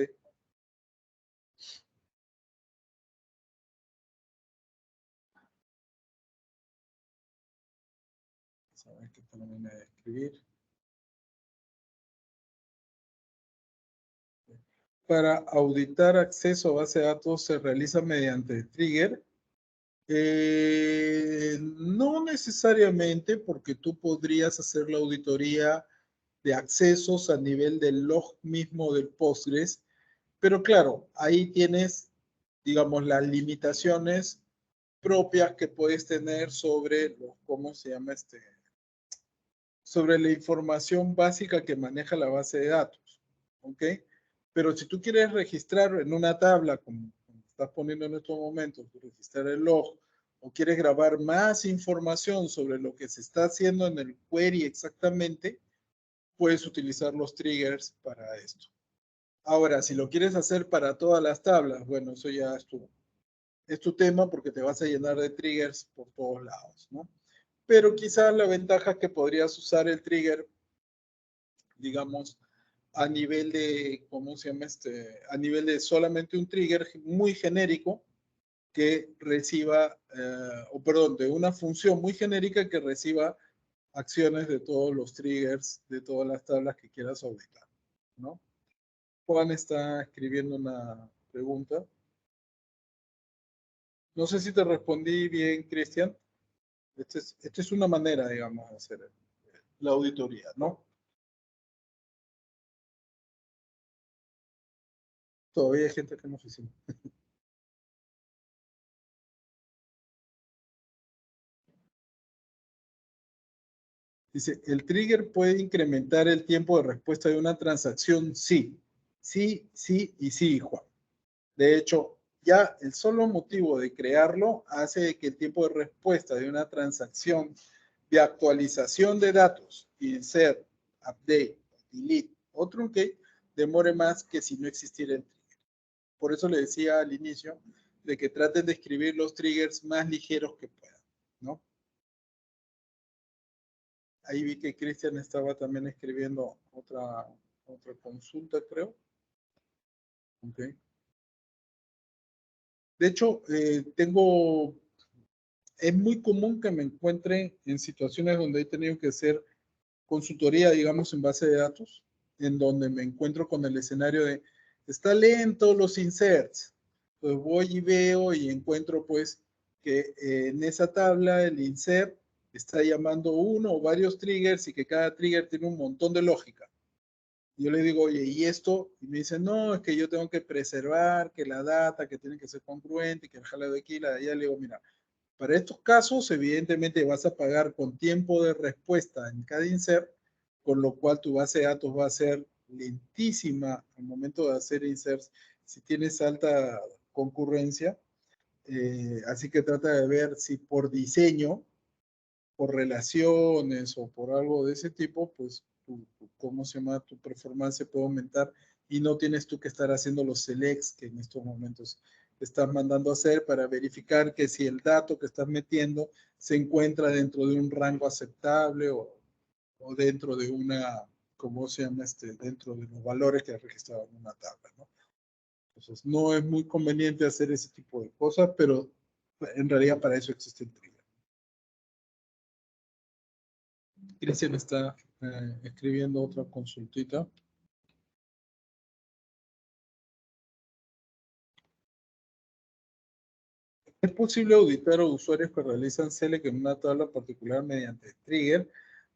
A ver que termine de escribir. Para auditar acceso a base de datos se realiza mediante trigger. No necesariamente, porque tú podrías hacer la auditoría de accesos a nivel del log mismo del Postgres, pero claro, ahí tienes, digamos, las limitaciones propias que puedes tener sobre, ¿cómo se llama sobre la información básica que maneja la base de datos, ¿ok? Pero si tú quieres registrar en una tabla, como estás poniendo en estos momentos, registrar el log, o quieres grabar más información sobre lo que se está haciendo en el query exactamente, puedes utilizar los triggers para esto. Ahora, si lo quieres hacer para todas las tablas, bueno, eso ya es tu tema porque te vas a llenar de triggers por todos lados, ¿no? Pero quizás la ventaja es que podrías usar el trigger, digamos, a nivel de, ¿cómo se llama a nivel de solamente un trigger muy genérico que reciba, o perdón, de una función muy genérica que reciba acciones de todos los triggers, de todas las tablas que quieras auditar, ¿no? Juan está escribiendo una pregunta. No sé si te respondí bien, Cristian. Esta es una manera, digamos, de hacer la auditoría, ¿no? Todavía hay gente que no oficina. Dice, ¿el trigger puede incrementar el tiempo de respuesta de una transacción? Sí. Sí, sí y sí, Juan. De hecho, ya el solo motivo de crearlo hace que el tiempo de respuesta de una transacción de actualización de datos, insert, update, delete o truncate, demore más que si no existiera el trigger. Por eso le decía al inicio de que traten de escribir los triggers más ligeros que puedan, ¿no? Ahí vi que Cristian estaba también escribiendo otra consulta, creo. Okay. De hecho, es muy común que me encuentre en situaciones donde he tenido que hacer consultoría, digamos, en base de datos, en donde me encuentro con el escenario de, está lento los inserts. Entonces voy y veo y encuentro pues que en esa tabla el insert está llamando uno o varios triggers y que cada trigger tiene un montón de lógica. Yo le digo, oye, ¿y esto? Y me dice, no, es que yo tengo que preservar, que la data, que tiene que ser congruente, que el jaleo de aquí, la de allá. Le digo, mira, para estos casos, evidentemente vas a pagar con tiempo de respuesta en cada insert, con lo cual tu base de datos va a ser lentísima al momento de hacer inserts si tienes alta concurrencia. Así que trata de ver si por diseño, por relaciones o por algo de ese tipo, pues ¿cómo se llama? Tu performance se puede aumentar y no tienes tú que estar haciendo los selects que en estos momentos te estás mandando a hacer para verificar que si el dato que estás metiendo se encuentra dentro de un rango aceptable o dentro de una, ¿cómo se llama? Dentro de los valores que has registrado en una tabla, ¿no? Entonces, no es muy conveniente hacer ese tipo de cosas, pero en realidad para eso existe el trigger. Cristian está escribiendo otra consultita. ¿Es posible auditar a usuarios que realizan select en una tabla particular mediante trigger?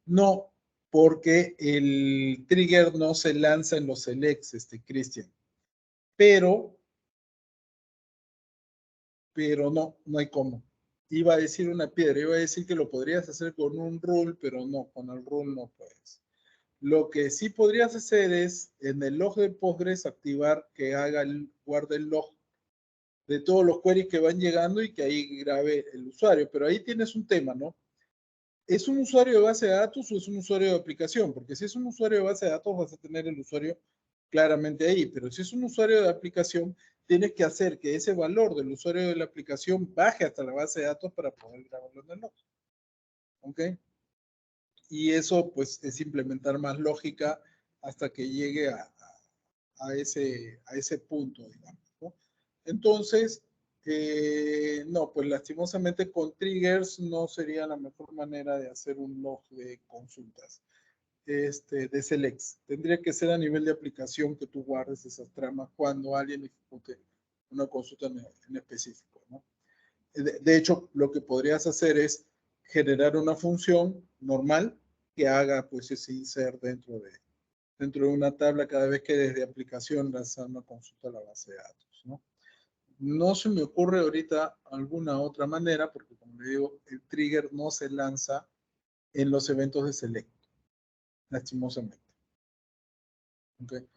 No, porque el trigger no se lanza en los selects, Cristian. Pero no hay cómo. Iba a decir una piedra, iba a decir que lo podrías hacer con un rule, pero no, con el rule no puedes. Lo que sí podrías hacer es en el log de Postgres activar que guarde el log de todos los queries que van llegando y que ahí grabe el usuario. Pero ahí tienes un tema, ¿no? ¿Es un usuario de base de datos o es un usuario de aplicación? Porque si es un usuario de base de datos vas a tener el usuario claramente ahí, pero si es un usuario de aplicación, tienes que hacer que ese valor del usuario de la aplicación baje hasta la base de datos para poder grabarlo en el log. ¿Ok? Y eso pues es implementar más lógica hasta que llegue a ese punto, digamos, ¿no? Entonces, no, pues lastimosamente con triggers no sería la mejor manera de hacer un log de consultas, de selects. Tendría que ser a nivel de aplicación que tú guardes esas tramas cuando alguien ejecute una consulta en específico, ¿no? De hecho, lo que podrías hacer es generar una función normal que haga pues ese insert dentro de una tabla cada vez que desde aplicación lanza una consulta a la base de datos, ¿no? No se me ocurre ahorita alguna otra manera, porque como le digo, el trigger no se lanza en los eventos de select, lastimosamente. ¿Okay?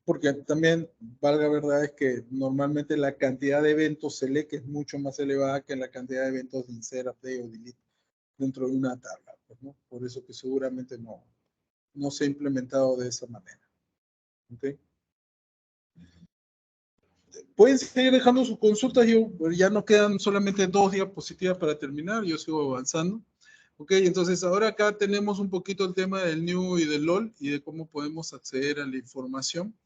Porque también, valga verdad, es que normalmente la cantidad de eventos select es mucho más elevada que la cantidad de eventos de insert, update o delete dentro de una tabla, pues, ¿no? Por eso que seguramente no se ha implementado de esa manera. ¿Okay? Pueden seguir dejando sus consultas, ya nos quedan solamente 2 diapositivas para terminar, yo sigo avanzando. Ok, entonces ahora acá tenemos un poquito el tema del new y del LOL y de cómo podemos acceder a la información.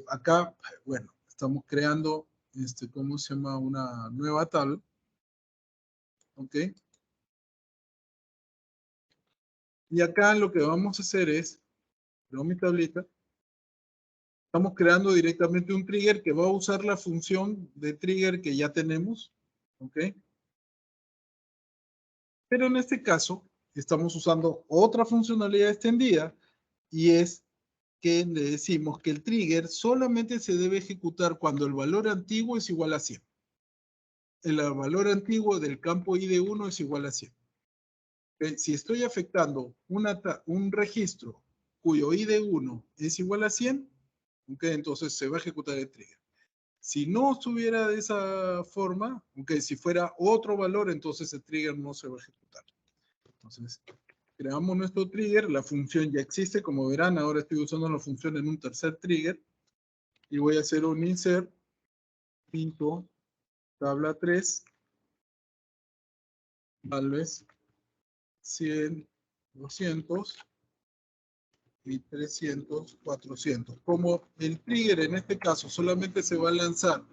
Acá, bueno, estamos creando, ¿cómo se llama? Una nueva tabla. Ok. Y acá lo que vamos a hacer es, creo mi tablita, estamos creando directamente un trigger que va a usar la función de trigger que ya tenemos. Ok. Pero en este caso, estamos usando otra funcionalidad extendida y es que le decimos que el trigger solamente se debe ejecutar cuando el valor antiguo es igual a 100. El valor antiguo del campo ID1 es igual a 100. Si estoy afectando un registro cuyo ID1 es igual a 100, okay, entonces se va a ejecutar el trigger. Si no estuviera de esa forma, okay, si fuera otro valor, entonces el trigger no se va a ejecutar. Entonces, creamos nuestro trigger, la función ya existe, como verán, ahora estoy usando la función en un tercer trigger, y voy a hacer un insert, into, tabla 3, vales 100, 200, y 300, 400. Como el trigger en este caso solamente se va a lanzar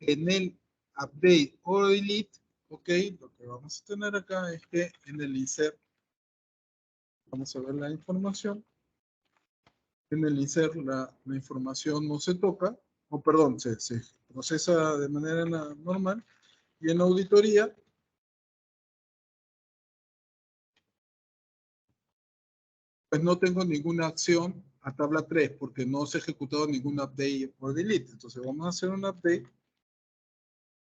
en el update o delete, ok, lo que vamos a tener acá es que en el insert, vamos a ver la información, en el insert la información no se toca, o perdón, se procesa de manera normal, y en auditoría pues no tengo ninguna acción a tabla 3 porque no se ha ejecutado ningún update por delete. Entonces vamos a hacer un update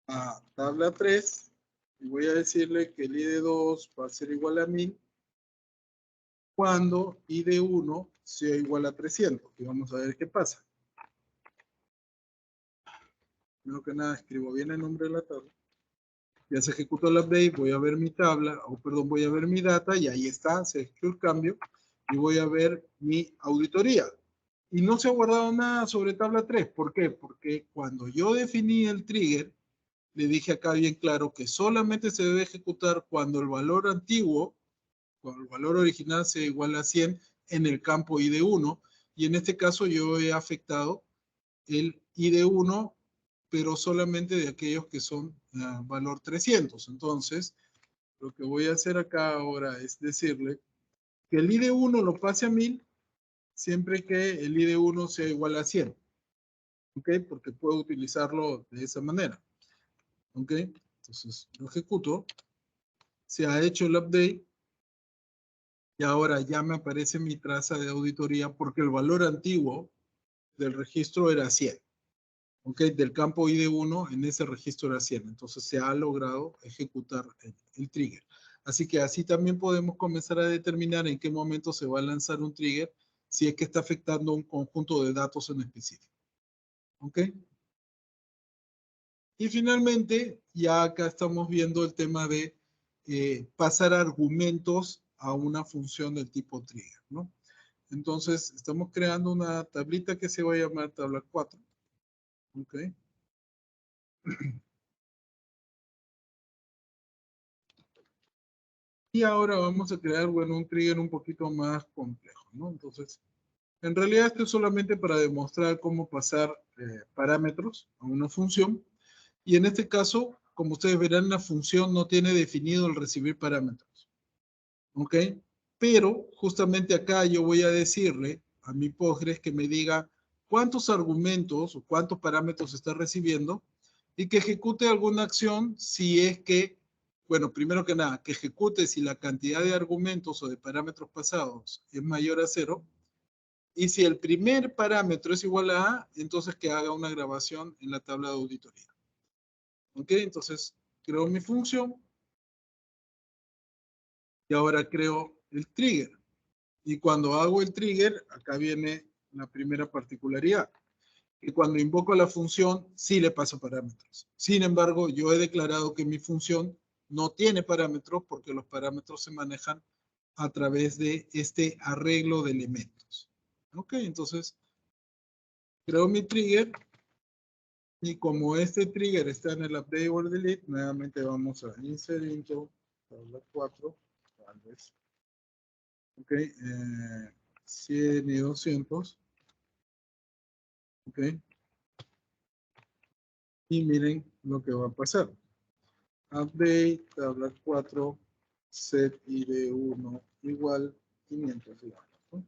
a tabla 3 y voy a decirle que el ID2 va a ser igual a 1000 cuando ID1 sea igual a 300. Y vamos a ver qué pasa. Primero que nada escribo bien el nombre de la tabla. Ya se ejecutó el update, voy a ver mi tabla, o perdón, voy a ver mi data y ahí está, se ejecutó el cambio y voy a ver mi auditoría. Y no se ha guardado nada sobre tabla 3. ¿Por qué? Porque cuando yo definí el trigger, le dije acá bien claro que solamente se debe ejecutar cuando el valor antiguo, cuando el valor original sea igual a 100 en el campo ID1. Y en este caso yo he afectado el ID1, pero solamente de aquellos que son valor 300. Entonces, lo que voy a hacer acá ahora es decirle que el ID1 lo pase a 1000 siempre que el ID1 sea igual a 100. ¿Ok? Porque puedo utilizarlo de esa manera. ¿Ok? Entonces lo ejecuto. Se ha hecho el update. Y ahora ya me aparece mi traza de auditoría porque el valor antiguo del registro era 100. ¿Ok? Del campo ID1 en ese registro era 100. Entonces se ha logrado ejecutar el trigger. Así que así también podemos comenzar a determinar en qué momento se va a lanzar un trigger si es que está afectando un conjunto de datos en específico. ¿Ok? Y finalmente, ya acá estamos viendo el tema de pasar argumentos a una función del tipo trigger, ¿no? Entonces, estamos creando una tablita que se va a llamar tabla 4. ¿Ok? Y ahora vamos a crear, bueno, un trigger un poquito más complejo, ¿no? Entonces, en realidad esto es solamente para demostrar cómo pasar parámetros a una función. Y en este caso, como ustedes verán, la función no tiene definido el recibir parámetros. ¿Ok? Pero justamente acá yo voy a decirle a mi Postgres que me diga cuántos argumentos o cuántos parámetros está recibiendo y que ejecute alguna acción si es que, bueno, primero que nada, que ejecute si la cantidad de argumentos o de parámetros pasados es mayor a 0. Y si el primer parámetro es igual a A, entonces que haga una grabación en la tabla de auditoría. ¿Ok? Entonces, creo mi función y ahora creo el trigger. Y cuando hago el trigger, acá viene la primera particularidad. Que cuando invoco la función, sí le paso parámetros. Sin embargo, yo he declarado que mi función no tiene parámetros porque los parámetros se manejan a través de este arreglo de elementos. Ok, entonces creo mi trigger y como este trigger está en el update or delete, nuevamente vamos a insert into tabla 4, tal vez. Ok, 100 y 200. Ok, y miren lo que va a pasar. Update, tabla 4, set ID1 igual 500. ¿No?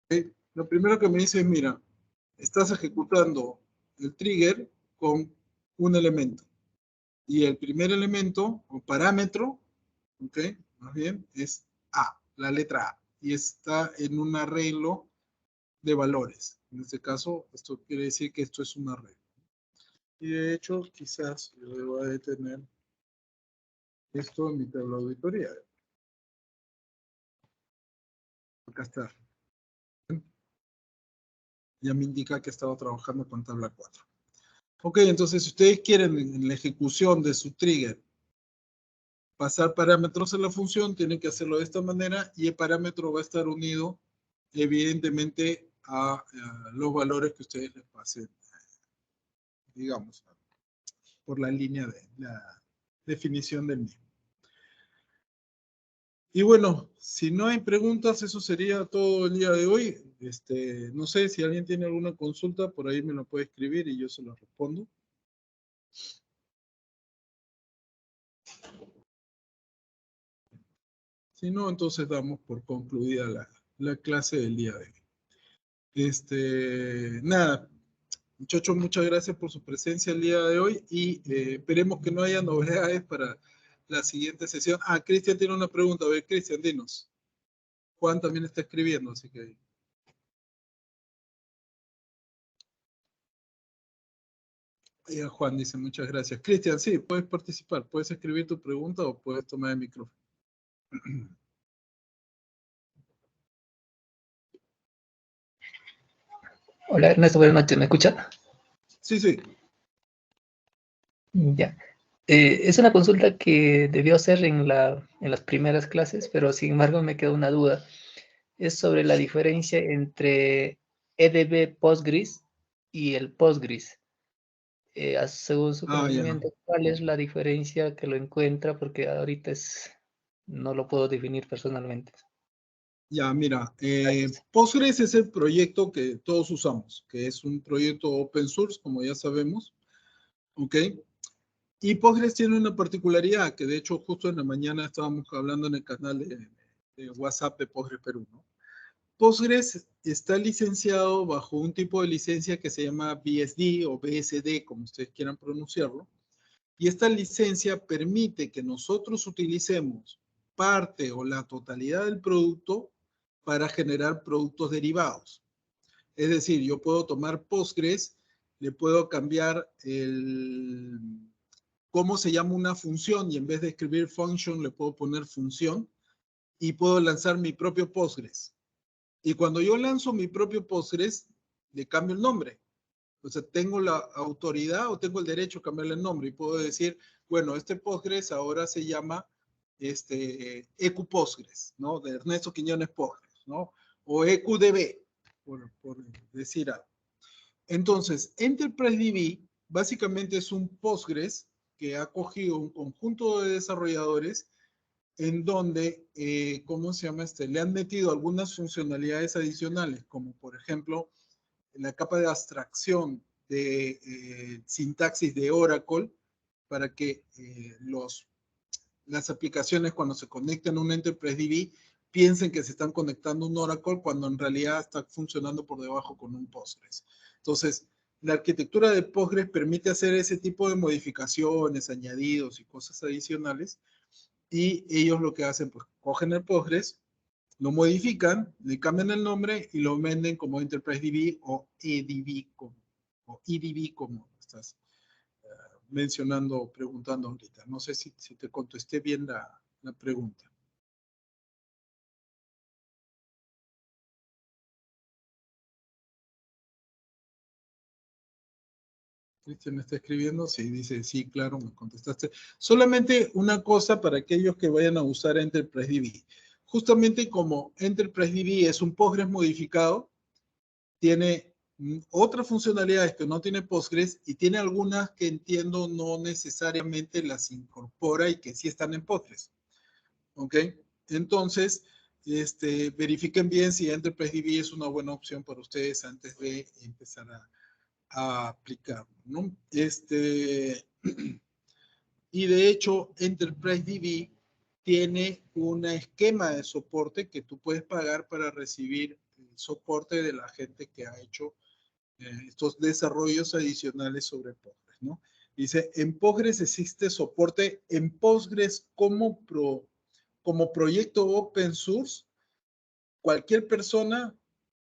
Okay. Lo primero que me dice es, mira, estás ejecutando el trigger con un elemento. Y el primer elemento o parámetro, ¿ok? Más bien, es A, la letra A. Y está en un arreglo de valores. En este caso, esto quiere decir que esto es un arreglo. Y de hecho, quizás yo deba detener esto en mi tabla de auditoría. Acá está. Ya me indica que he estado trabajando con tabla 4. Ok, entonces si ustedes quieren en la ejecución de su trigger pasar parámetros en la función, tienen que hacerlo de esta manera y el parámetro va a estar unido evidentemente a los valores que ustedes les pasen, digamos, por la línea de la definición del mismo. Y bueno, si no hay preguntas, eso sería todo el día de hoy. No sé si alguien tiene alguna consulta, por ahí me lo puede escribir y yo se lo respondo. Si no, entonces damos por concluida la clase del día de hoy. Nada, muchachos, muchas gracias por su presencia el día de hoy y esperemos que no haya novedades para la siguiente sesión. Ah, Cristian tiene una pregunta. A ver, Cristian, dinos. Juan también está escribiendo, así que... Ya Juan dice, muchas gracias. Cristian, sí, puedes participar. Puedes escribir tu pregunta o puedes tomar el micrófono. Hola Ernesto, buenas noches, ¿me escucha? Sí, sí. Ya. Es una consulta que debió hacer en las primeras clases, pero sin embargo me quedó una duda. Es sobre la diferencia entre EDB Postgres y el Postgres. Según su Ya. conocimiento, ¿cuál es la diferencia que lo encuentra? Porque ahorita no lo puedo definir personalmente. Ya, mira, Gracias. Postgres es el proyecto que todos usamos, que es un proyecto open source, como ya sabemos, ¿ok? Y Postgres tiene una particularidad, que de hecho justo en la mañana estábamos hablando en el canal de WhatsApp de Postgres Perú, ¿no? Postgres está licenciado bajo un tipo de licencia que se llama BSD o BSD, como ustedes quieran pronunciarlo, Y esta licencia permite que nosotros utilicemos parte o la totalidad del producto para generar productos derivados. Es decir, yo puedo tomar Postgres, le puedo cambiar cómo se llama una función y en vez de escribir function le puedo poner función y puedo lanzar mi propio Postgres. Y cuando yo lanzo mi propio Postgres, le cambio el nombre. O sea, tengo la autoridad o tengo el derecho a cambiarle el nombre y puedo decir, bueno, este Postgres ahora se llama EQ Postgres, ¿no? De Ernesto Quiñones Postgres, ¿no? O EQDB, por decir algo. Entonces, EnterpriseDB básicamente es un Postgres que ha cogido un conjunto de desarrolladores en donde, ¿cómo se llama? Le han metido algunas funcionalidades adicionales, como por ejemplo, la capa de abstracción de sintaxis de Oracle para que las aplicaciones cuando se conectan a un EnterpriseDB piensen que se están conectando a un Oracle cuando en realidad está funcionando por debajo con un Postgres. Entonces, la arquitectura de Postgres permite hacer ese tipo de modificaciones, añadidos y cosas adicionales y ellos lo que hacen, pues cogen el Postgres, lo modifican, le cambian el nombre y lo venden como EnterpriseDB o EDB o EDB como estás mencionando o preguntando ahorita. No sé si te contesté bien la pregunta. Cristian me está escribiendo, sí, dice, sí, claro, me contestaste. Solamente una cosa para aquellos que vayan a usar EnterpriseDB. Justamente como EnterpriseDB es un Postgres modificado, tiene otras funcionalidades que no tiene Postgres y tiene algunas que entiendo no necesariamente las incorpora y que sí están en Postgres. ¿Ok? Entonces, verifiquen bien si EnterpriseDB es una buena opción para ustedes antes de empezar a aplicarlo, ¿no? Y de hecho, EnterpriseDB tiene un esquema de soporte que tú puedes pagar para recibir el soporte de la gente que ha hecho estos desarrollos adicionales sobre Postgres, ¿no? Dice, en Postgres existe soporte en Postgres como proyecto open source. Cualquier persona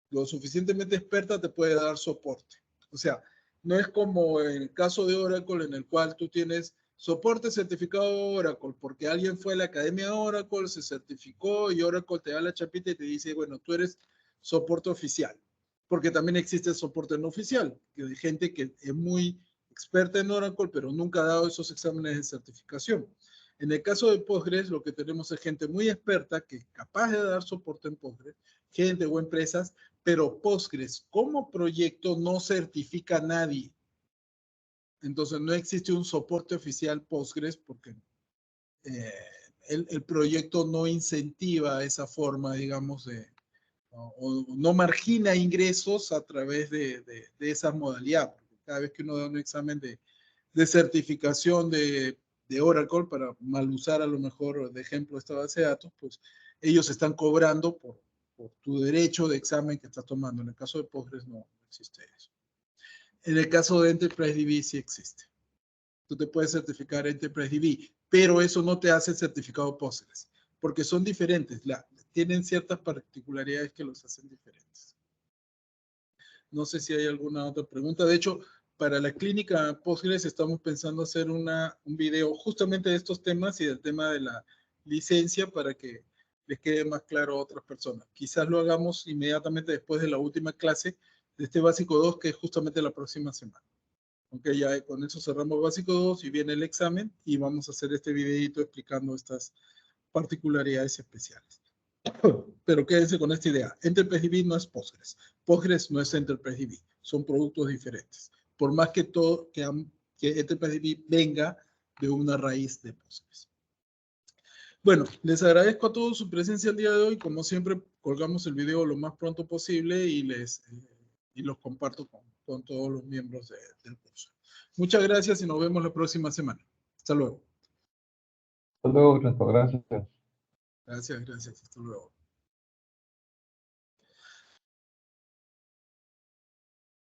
lo suficientemente experta te puede dar soporte. O sea, no es como en el caso de Oracle en el cual tú tienes soporte certificado Oracle porque alguien fue a la academia Oracle, se certificó y Oracle te da la chapita y te dice, bueno, tú eres soporte oficial. Porque también existe el soporte no oficial, que hay gente que es muy experta en Oracle, pero nunca ha dado esos exámenes de certificación. En el caso de Postgres, lo que tenemos es gente muy experta que es capaz de dar soporte en Postgres, gente o empresas, pero Postgres como proyecto no certifica a nadie. Entonces no existe un soporte oficial Postgres porque el proyecto no incentiva esa forma, digamos, o no margina ingresos a través de esa modalidad. Porque cada vez que uno da un examen de certificación de Oracle, para mal usar a lo mejor de ejemplo esta base de datos, pues ellos están cobrando por tu derecho de examen que estás tomando. En el caso de Postgres no existe eso. En el caso de EnterpriseDB sí existe. Tú te puedes certificar EnterpriseDB, pero eso no te hace el certificado Postgres, porque son diferentes. Tienen ciertas particularidades que los hacen diferentes. No sé si hay alguna otra pregunta. De hecho, para la clínica Postgres estamos pensando hacer un video justamente de estos temas y del tema de la licencia para que les quede más claro a otras personas. Quizás lo hagamos inmediatamente después de la última clase de este básico 2, que es justamente la próxima semana. Ok, ya con eso cerramos básico 2 y viene el examen y vamos a hacer este videito explicando estas particularidades especiales. Pero quédense con esta idea. EnterpriseDB no es Postgres. Postgres no es EnterpriseDB. Son productos diferentes. Por más que EnterpriseDB venga de una raíz de Postgres. Bueno, les agradezco a todos su presencia el día de hoy. Como siempre, colgamos el video lo más pronto posible y los comparto con todos los miembros del curso. Muchas gracias y nos vemos la próxima semana. Hasta luego. Hasta luego, gracias. Gracias. Hasta luego.